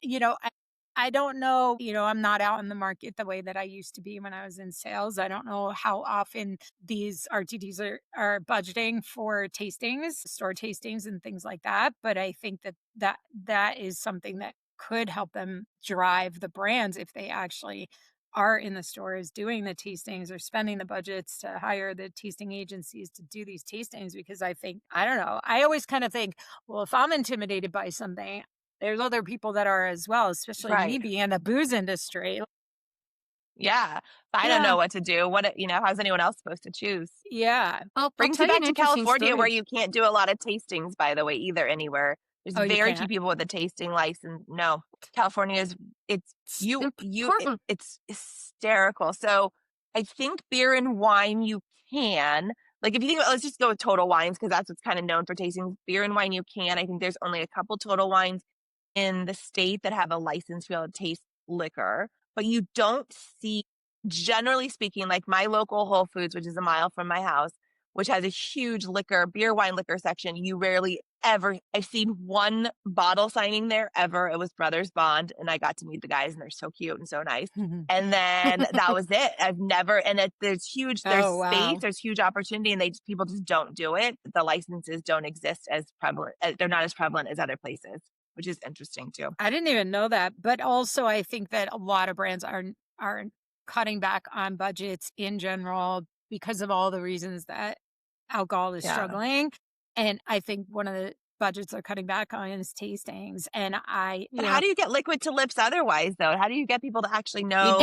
I don't know. I'm not out in the market the way that I used to be when I was in sales. I don't know how often these RTDs are budgeting for tastings, store tastings and things like that. But I think that is something that could help them drive the brands if they actually are in the stores doing the tastings or spending the budgets to hire the tasting agencies to do these tastings. Because I don't know. I always kind of think, well, if I'm intimidated by something, there's other people that are as well, especially me Right. being in the booze industry. Yeah. I don't know what to do. How's anyone else supposed to choose? Yeah. I'll Brings tell you you back an to interesting California where story. you can't do a lot of tastings, by the way, either anywhere. There's Oh, you very few can't? people with a tasting license. No, California is, it's important. it's hysterical. So I think beer and wine you can. Like if you think about, let's just go with Total Wines because that's what's kind of known for tastings. Beer and wine you can. I think there's only a couple Total Wines in the state that have a license to be able to taste liquor, but you don't see, generally speaking, like my local Whole Foods, which is a mile from my house, which has a huge beer, wine, liquor section. You rarely ever, I've seen one bottle signing there ever. It was Brothers Bond, and I got to meet the guys, and they're so cute and so nice. And then that was it. I've never, and there's huge, there's Oh, wow. space, there's huge opportunity, and people just don't do it. The licenses don't exist as prevalent. They're not as prevalent as other places, which is interesting too. I didn't even know that. But also I think that a lot of brands are cutting back on budgets in general because of all the reasons that alcohol is struggling. And I think one of the budgets they're cutting back on is tastings. And But how do you get liquid to lips otherwise, though? How do you get people to actually know?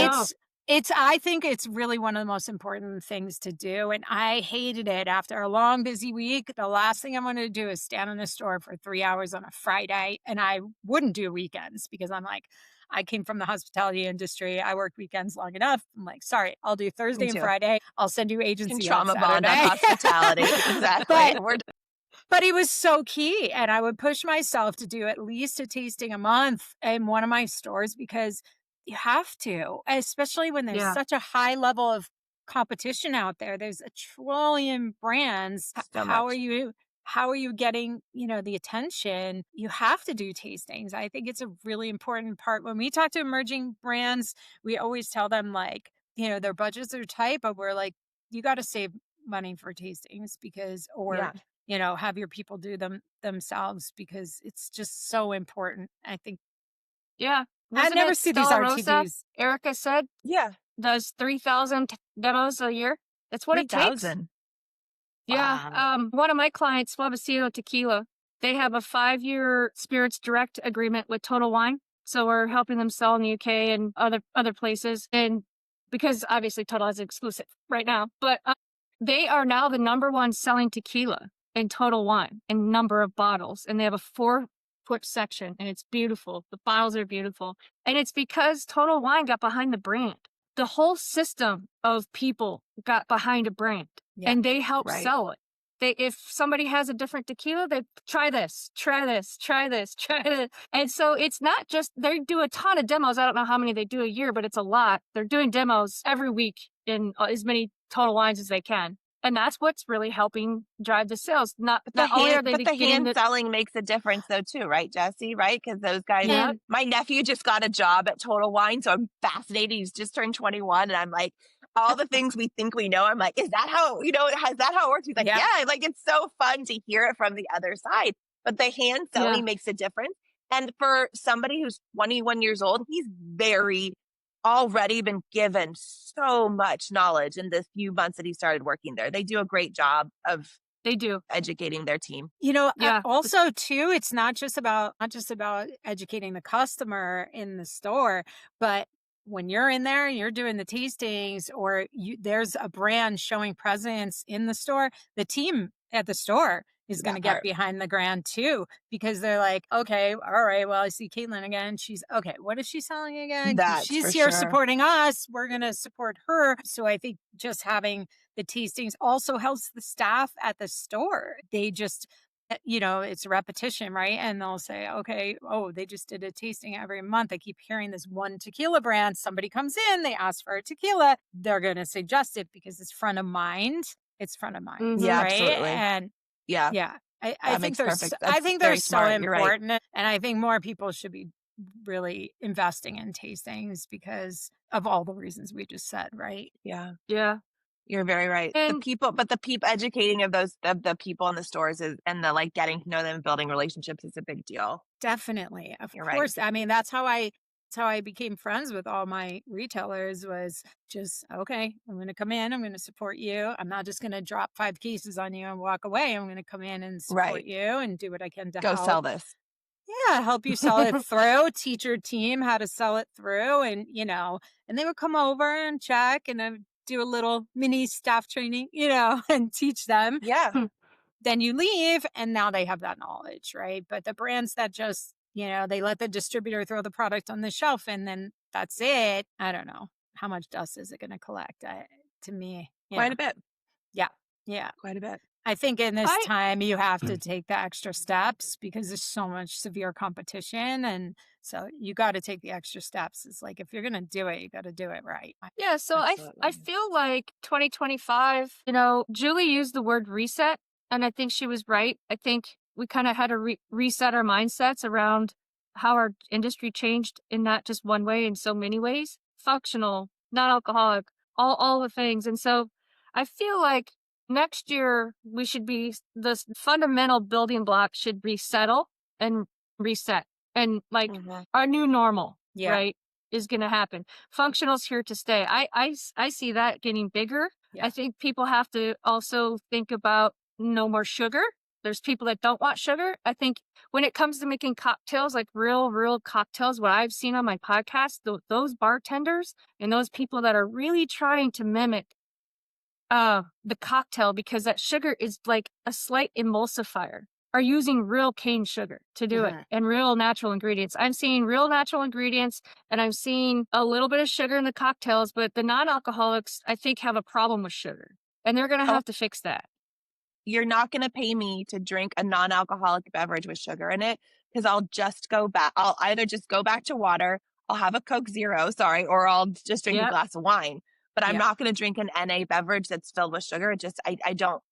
I think it's really one of the most important things to do. And I hated it after a long, busy week. The last thing I wanted to do is stand in a store for 3 hours on a Friday. And I wouldn't do weekends because I'm like, I came from the hospitality industry. I worked weekends long enough. I'm like, sorry, I'll do Thursday and Friday. I'll send you agency trauma on bond on Saturday. hospitality. Exactly. But it was so key. And I would push myself to do at least a tasting a month in one of my stores because you have to, especially when there's such a high level of competition out there. There's a trillion brands. So how much. are you getting, the attention? You have to do tastings. I think it's a really important part. When we talk to emerging brands, we always tell them like, their budgets are tight, but we're like, you got to save money for tastings because, have your people do them themselves because it's just so important. I think. Yeah. I never see these RTDs. Erica said, does 3,000 demos a year. That's what it takes. 3,000. Yeah. Wow. One of my clients, Suavecito Tequila, they have a 5-year spirits direct agreement with Total Wine. So we're helping them sell in the UK and other places. And because obviously Total is exclusive right now, but they are now the #1 selling tequila in Total Wine and number of bottles. And they have a 4-foot section and it's beautiful. The bottles are beautiful. And it's because Total Wine got behind the brand. The whole system of people got behind a brand and they help sell it. If somebody has a different tequila, they try this, try this, try this, try this. And so it's not just, they do a ton of demos. I don't know how many they do a year, but it's a lot. They're doing demos every week in as many Total Wines as they can. And that's what's really helping drive the sales. Not only are they but the getting hand selling makes a difference though too, right, Jesse? Right? Because those guys, my nephew just got a job at Total Wine, so I'm fascinated. He's just turned 21, and I'm like, all the things we think we know. I'm like, is that how is that how it works? He's like, yeah. Like it's so fun to hear it from the other side. But the hand selling makes a difference. And for somebody who's 21 years old, he's already been given so much knowledge in the few months that he started working there. They do a great job of educating their team. Also too, it's not just about educating the customer in the store, but when you're in there, you're doing the tastings, or there's a brand showing presence in the store, the team at the store is going to get behind the brand too, because they're like, okay, all right, well, I see Caitlin again. She's okay. What is she selling again? She's here supporting us. We're going to support her. So I think just having the tastings also helps the staff at the store. They just, it's repetition, right? And they'll say, okay, they just did a tasting every month. I keep hearing this one tequila brand. Somebody comes in, they ask for a tequila. They're going to suggest it because it's front of mind. It's front of mind. Mm-hmm. Yeah, right? Absolutely. And I think they're so smart. important. Right. And I think more people should be really investing in tastings because of all the reasons we just said, right? Yeah. Yeah. You're very right. And the people educating of the people in the stores and the like getting to know them, building relationships is a big deal. Definitely. Of You're course. Right. I mean, that's how I became friends with all my retailers was just, okay, I'm going to come in, I'm going to support you. I'm not just going to drop 5 cases on you and walk away. I'm going to come in and support you and do what I can to go help. sell this. Yeah, help you sell it through, teach your team how to sell it through. And, and they would come over and check and do a little mini staff training, and teach them. Yeah. Then you leave and now they have that knowledge, right? But the brands that just, they let the distributor throw the product on the shelf and then that's it. I don't know. How much dust is it going to collect? To me, quite a bit. Yeah. Yeah. Quite a bit. I think in this time you have to take the extra steps because there's so much severe competition. And so you got to take the extra steps. It's like, if you're going to do it, you got to do it right. Yeah. So I feel like 2025, Julie used the word reset and I think she was right. I think we kind of had to reset our mindsets around how our industry changed in not just one way, in so many ways, functional, non-alcoholic, all the things. And so I feel like next year we should be, the fundamental building blocks should resettle and reset. And like our new normal, right, is going to happen. Functional's here to stay. I see that getting bigger. Yeah. I think people have to also think about no more sugar. There's people that don't want sugar. I think when it comes to making cocktails, like real cocktails, what I've seen on my podcast, those bartenders and those people that are really trying to mimic the cocktail, because that sugar is like a slight emulsifier, are using real cane sugar to do it and real natural ingredients. I'm seeing real natural ingredients and I'm seeing a little bit of sugar in the cocktails, but the non-alcoholics, I think, have a problem with sugar and they're going to have to fix that. You're not going to pay me to drink a non-alcoholic beverage with sugar in it because I'll just go back. I'll either just go back to water, I'll have a Coke Zero, or I'll just drink a glass of wine. But I'm not going to drink an NA beverage that's filled with sugar. It just, I don't,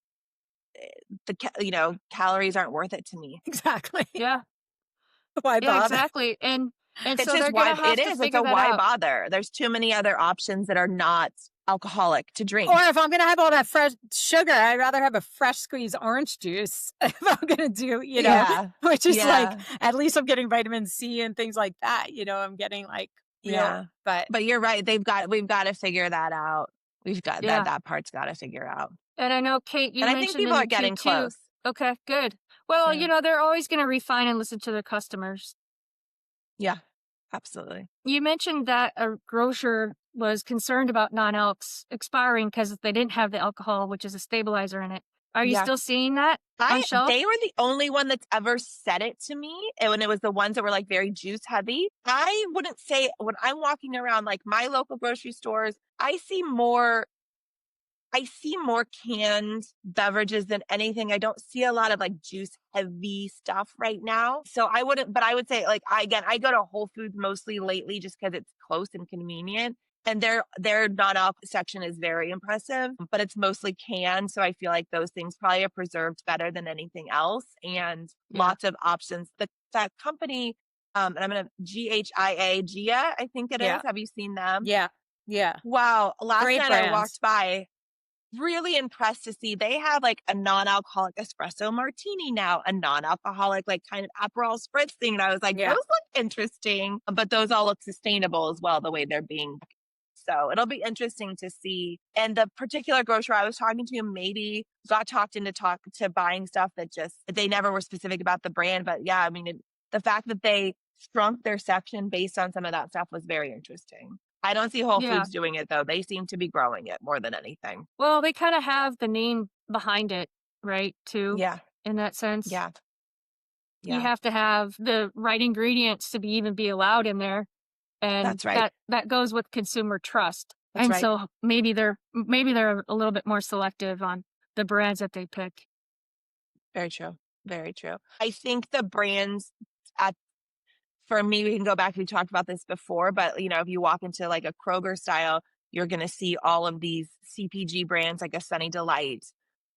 calories aren't worth it to me. Exactly. Yeah. Why bother? Exactly. And it's so just why it's a why bother. There's too many other options that are not alcoholic to drink. Or if I'm going to have all that fresh sugar, I'd rather have a fresh squeezed orange juice if I'm going to do, which is like, at least I'm getting vitamin C and things like that. I'm getting like, but you're right. We've got to figure that out. We've got that part's got to figure out. And I know, Kate, you mentioned I think people are getting close. Okay, good. Well, they're always going to refine and listen to their customers. Yeah, absolutely. You mentioned that a grocer was concerned about non-alcs expiring because they didn't have the alcohol, which is a stabilizer in it. Are you Yeah. still seeing that on shelf? They were the only one that's ever said it to me. And when it was the ones that were like very juice heavy, I wouldn't say when I'm walking around like my local grocery stores, I see more canned beverages than anything. I don't see a lot of like juice heavy stuff right now. So I would say like, I go to Whole Foods mostly lately just because it's close and convenient. And their non-alc section is very impressive, but it's mostly canned. So I feel like those things probably are preserved better than anything else, and lots of options. That company, and I'm gonna Gia, I think it is. Have you seen them? Yeah. Yeah. Wow. Last Great night I brands. walked by, really impressed to see they have like a non-alcoholic espresso martini now, a non-alcoholic like kind of Aperol spritz thing. And I was like, those look interesting, but those all look sustainable as well, the way they're being. So it'll be interesting to see. And the particular grocer I was talking to maybe got talked into buying stuff that just, they never were specific about the brand. But yeah, I mean, the fact that they shrunk their section based on some of that stuff was very interesting. I don't see Whole Foods doing it though. They seem to be growing it more than anything. Well, they kind of have the name behind it, right? Too. Yeah. In that sense. Yeah. You have to have the right ingredients to even be allowed in there. And that's right. That goes with consumer trust. That's and right. so maybe they're a little bit more selective on the brands that they pick. Very true. Very true. I think the brands for me, we can go back, we talked about this before, but if you walk into like a Kroger style, you're going to see all of these CPG brands like a Sunny Delight,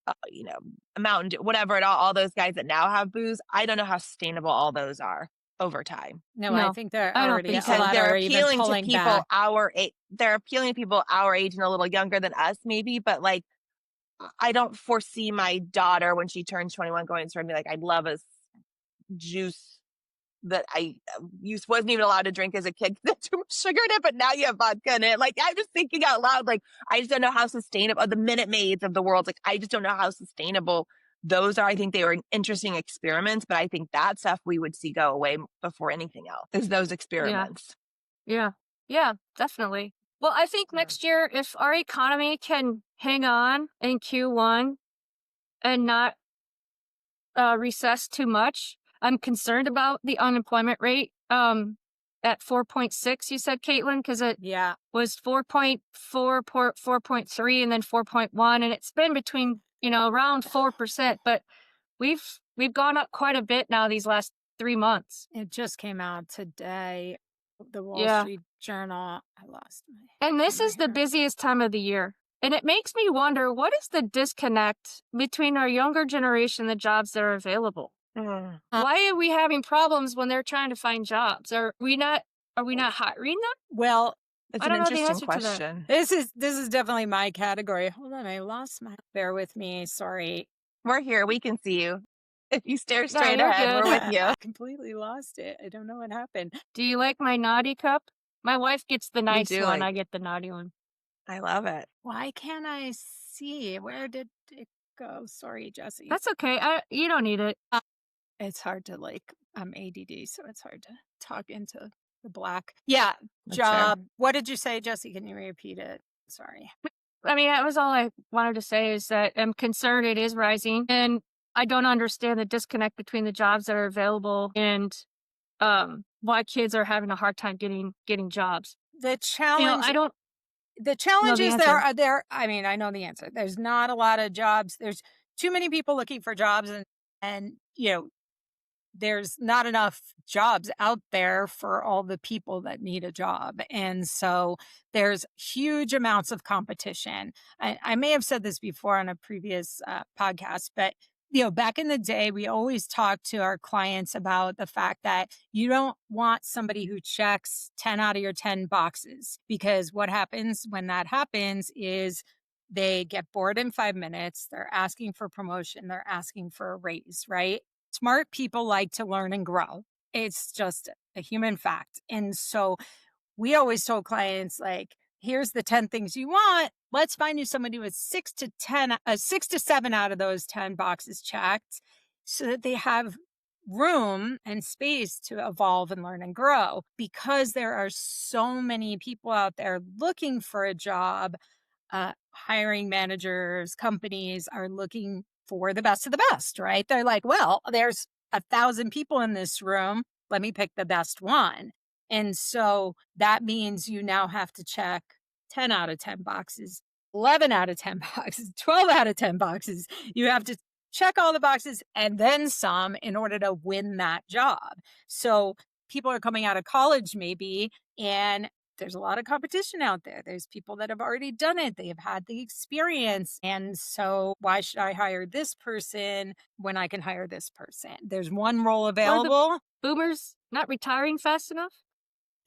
a Mountain Dew, whatever, all those guys that now have booze. I don't know how sustainable all those are over time. No, I think they're I don't already think a so. lot They're are even appealing to pulling people back. our age. They're appealing to people our age and a little younger than us, maybe. But like, I don't foresee my daughter when she turns 21 going to be like, I'd love a juice that I wasn't even allowed to drink as a kid because there's too much sugar in it, but now you have vodka in it. Like, I'm just thinking out loud, like, I just don't know how sustainable the Minute Maids of the world. Like, I just don't know how sustainable those are. I think they were interesting experiments, but I think that stuff we would see go away before anything else is those experiments. Yeah, definitely. Well, I think next year, if our economy can hang on in Q1 and not recess too much, I'm concerned about the unemployment rate at 4.6, you said, Caitlin, because it was 4.4, 4.3, and then 4.1, and it's been between, around 4%, but we've gone up quite a bit now these last 3 months. It just came out today, the Wall Street Journal. I lost my... And this is the busiest time of the year. And it makes me wonder, what is the disconnect between our younger generation and the jobs that are available? Why are we having problems when they're trying to find jobs? Are we not hiring them? Well, it's I don't an know the interesting answer to question. This is definitely my category. Hold on, I lost my... Bear with me. Sorry. We're here. We can see you. If you stare No, straight you're ahead, good. we're with you. I completely lost it. I don't know what happened. Do you like my naughty cup? My wife gets the nice do one. like- I get the naughty one. I love it. Why can't I see? Where did it go? Sorry, Jesse. That's okay. You don't need it. It's hard to I'm ADD, so it's hard to talk into the black. Yeah, That's job. fair. What did you say, Jesse? Can you repeat it? Sorry. I mean, that was all I wanted to say, is that I'm concerned it is rising, and I don't understand the disconnect between the jobs that are available and why kids are having a hard time getting jobs. The challenge. The challenge is there. I mean, I know the answer. There's not a lot of jobs. There's too many people looking for jobs, and there's not enough jobs out there for all the people that need a job. And so there's huge amounts of competition. I may have said this before on a previous podcast, but back in the day, we always talked to our clients about the fact that you don't want somebody who checks 10 out of your 10 boxes, because what happens when that happens is they get bored in 5 minutes. They're asking for promotion. They're asking for a raise, right? Smart people like to learn and grow. It's just a human fact. And so we always told clients, like, here's the 10 things you want. Let's find you somebody with 6 to 7 out of those 10 boxes checked, so that they have room and space to evolve and learn and grow. Because there are so many people out there looking for a job, hiring managers, companies are looking for the best of the best, right? They're like, well, there's 1,000 people in this room. Let me pick the best one. And so that means you now have to check 10 out of 10 boxes, 11 out of 10 boxes, 12 out of 10 boxes. You have to check all the boxes and then some in order to win that job. So people are coming out of college maybe, and there's a lot of competition out there. There's people that have already done it. They have had the experience. And so why should I hire this person when I can hire this person? There's one role available. Boomers not retiring fast enough?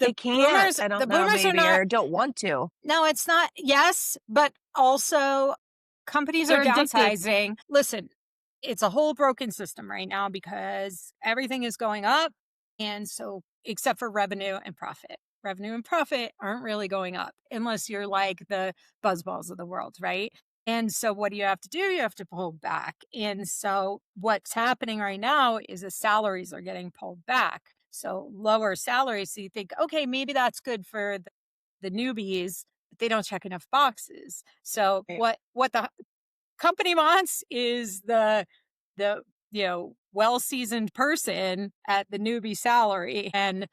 They can't. I don't know, maybe, or don't want to. No, it's not. Yes, but also companies are downsizing. Listen, it's a whole broken system right now because everything is going up. And so, except for revenue and profit. Revenue and profit aren't really going up unless you're like the buzzballs of the world, right? And so what do you have to do? You have to pull back. And so what's happening right now is the salaries are getting pulled back. So lower salaries. So you think, okay, maybe that's good for the newbies, but they don't check enough boxes. So what the company wants is the well-seasoned person at the newbie salary. And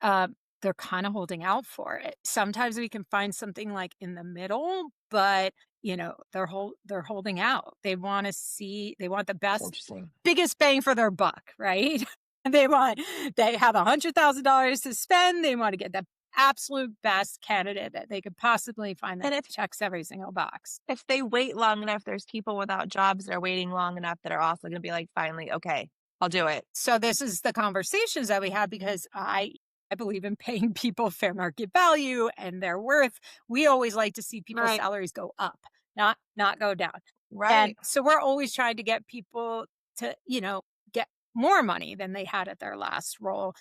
they're kind of holding out for it. Sometimes we can find something like in the middle, but they're holding out. They want the best, biggest bang for their buck, right? They have $100,000 to spend. They want to get the absolute best candidate that they could possibly find that checks every single box. If they wait long enough, there's people without jobs that are waiting long enough that are also going to be like, finally, okay, I'll do it. So this is the conversations that we have because I believe in paying people fair market value and their worth. We always like to see people's salaries go up, not go down. Right. And so we're always trying to get people to, get more money than they had at their last role.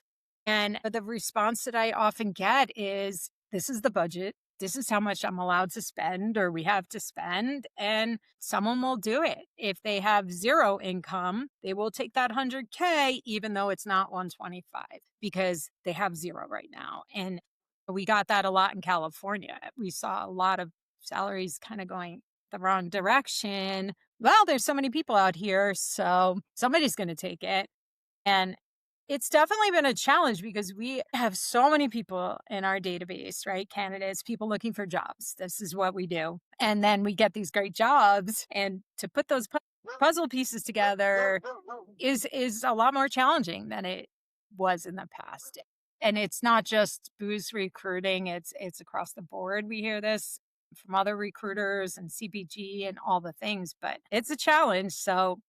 And the response that I often get is, this is the budget. This is how much I'm allowed to spend or we have to spend. And someone will do it. If they have zero income, they will take that 100K, even though it's not 125 because they have zero right now. And we got that a lot in California. We saw a lot of salaries kind of going the wrong direction. Well, there's so many people out here, so somebody's going to take it. And it's definitely been a challenge because we have so many people in our database, right? Candidates, people looking for jobs. This is what we do. And then we get these great jobs. And to put those puzzle pieces together is a lot more challenging than it was in the past. And it's not just booze recruiting. It's across the board. We hear this from other recruiters and CPG and all the things, but it's a challenge. So,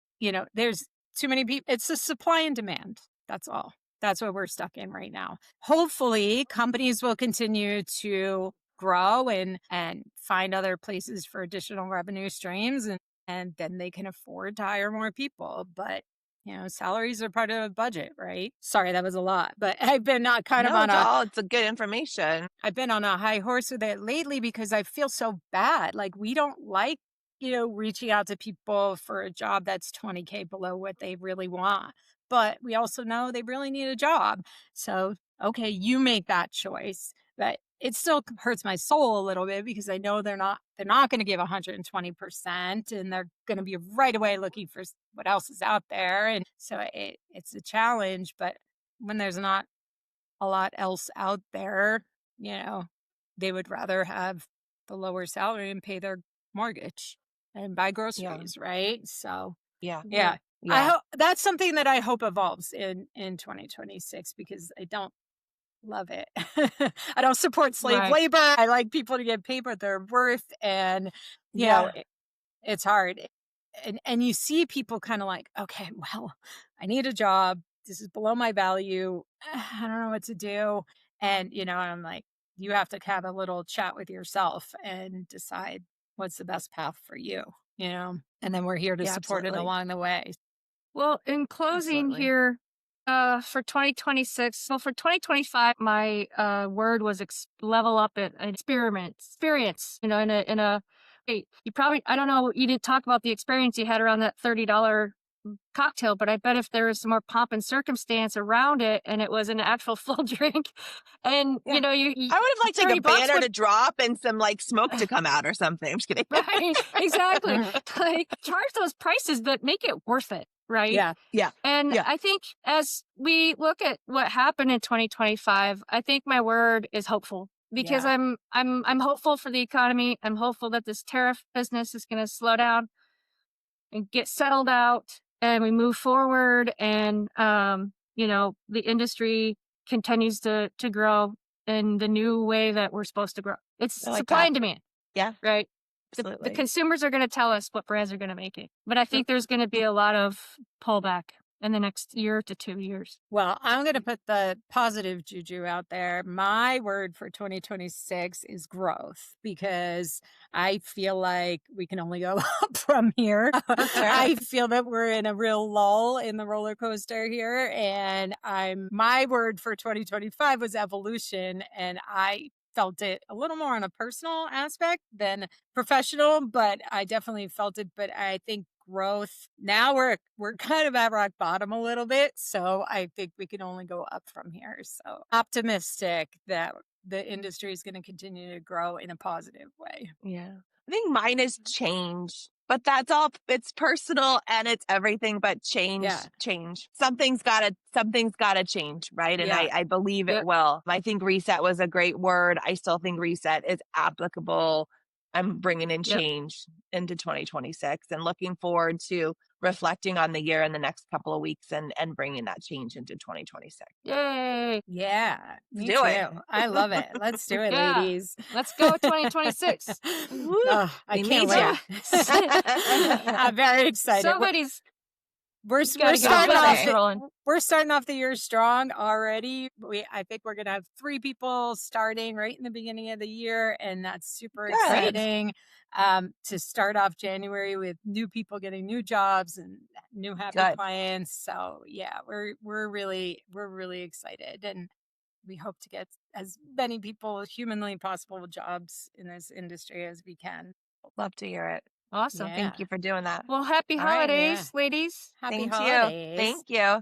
there's too many people. It's a supply and demand. That's all. That's what we're stuck in right now. Hopefully, companies will continue to grow and find other places for additional revenue streams, and then they can afford to hire more people. But, salaries are part of a budget, right? Sorry, that was a lot, but I've been it's a good information. I've been on a high horse with it lately because I feel so bad. Like we don't like, reaching out to people for a job that's 20K below what they really want. But we also know they really need a job. So, okay, you make that choice. But it still hurts my soul a little bit because I know they're not going to give 120% and they're going to be right away looking for what else is out there. And so it's a challenge. But when there's not a lot else out there, they would rather have the lower salary and pay their mortgage and buy groceries, right? So, yeah. I hope that's something that I hope evolves in 2026 because I don't love it. I don't support slave labor. I like people to get paid what they're worth, and it's hard. And you see people kind of like, okay, well, I need a job. This is below my value. I don't know what to do. And I'm like, you have to have a little chat with yourself and decide what's the best path for you. And then we're here to support it along the way. Well, in closing here, for 2026, well, for 2025, my word was level up and experience. In a, you probably, I don't know, you didn't talk about the experience you had around that $30 cocktail, but I bet if there was some more pomp and circumstance around it and it was an actual full drink and, Yeah. you know, I would have liked like a $30 banner would- to drop and some like smoke to come out or something. I'm just kidding. right, exactly. Like, charge those prices, but make it worth it, right? Yeah. And Yeah. I think as we look at what happened in 2025, I think my word is hopeful because Yeah. I'm hopeful for the economy. I'm hopeful that this tariff business is going to slow down and get settled out and we move forward and you know, the industry continues to grow in the new way that we're supposed to grow. It's I like supply that. and demand. Yeah. Right. The Absolutely. consumers are going to tell us what brands are going to make it. But I think there's going to be a lot of pullback in the next year to 2 years. Well, I'm going to put the positive juju out there. My word for 2026 is growth because I feel like we can only go up from here. I feel that we're in a real lull in the roller coaster here. And my word for 2025 was evolution. And I felt it a little more on a personal aspect than professional, but I definitely felt it. But I think growth now we're kind of at rock bottom a little bit, so I think we can only go up from here. So optimistic that the industry is going to continue to grow in a positive way. Yeah. I think mine is change, but that's all. It's personal and it's everything but change. Yeah. Change. Something's gotta change, right? And Yeah. I believe it Yep. will. I think reset was a great word. I still think reset is applicable. I'm bringing in Yep. change into 2026 and looking forward to reflecting on the year in the next couple of weeks and bringing that change into 2026. Yay. Yeah, me do too. it. I love it. Let's do it, Yeah. ladies. Let's go 2026. Oh, I We can't need ya. wait. I'm very excited. Somebody's We're gotta get starting a off business rolling. we're starting off the year strong already. I think we're gonna have 3 people starting right in the beginning of the year, and that's super Good. exciting. To start off January with new people getting new jobs and new happy Good. clients. So yeah, we're really excited, and we hope to get as many people humanly possible jobs in this industry as we can. Love to hear it. Awesome. Yeah. Thank you for doing that. Well, happy All right, holidays, yeah. ladies. Happy Thank holidays. you. Thank you.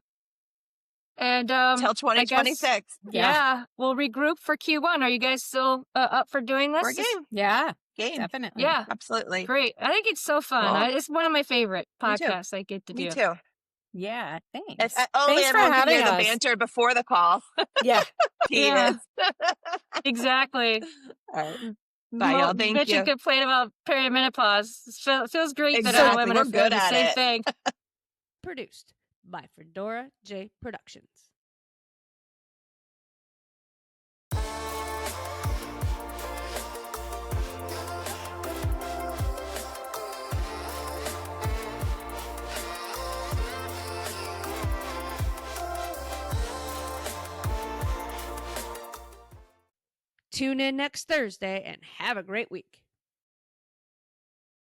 And Till 2026. yeah, we'll regroup for Q1. Are you guys still up for doing this? We're game. Yeah, Game. definitely. Yeah. Absolutely. Great. I think it's so fun. Cool. It's one of my favorite Me too. podcasts I get to Me do. too. Yeah, thanks. If only Thanks for everyone could having hear the us. banter before the call. Yeah. Yeah. Penis. Exactly. All right. Bye, y'all. Thank Bitches you. complain about perimenopause. It feels great that Exactly. other women We're are feeling good the at same it. thing. Produced by Fedora J Productions. Tune in next Thursday and have a great week.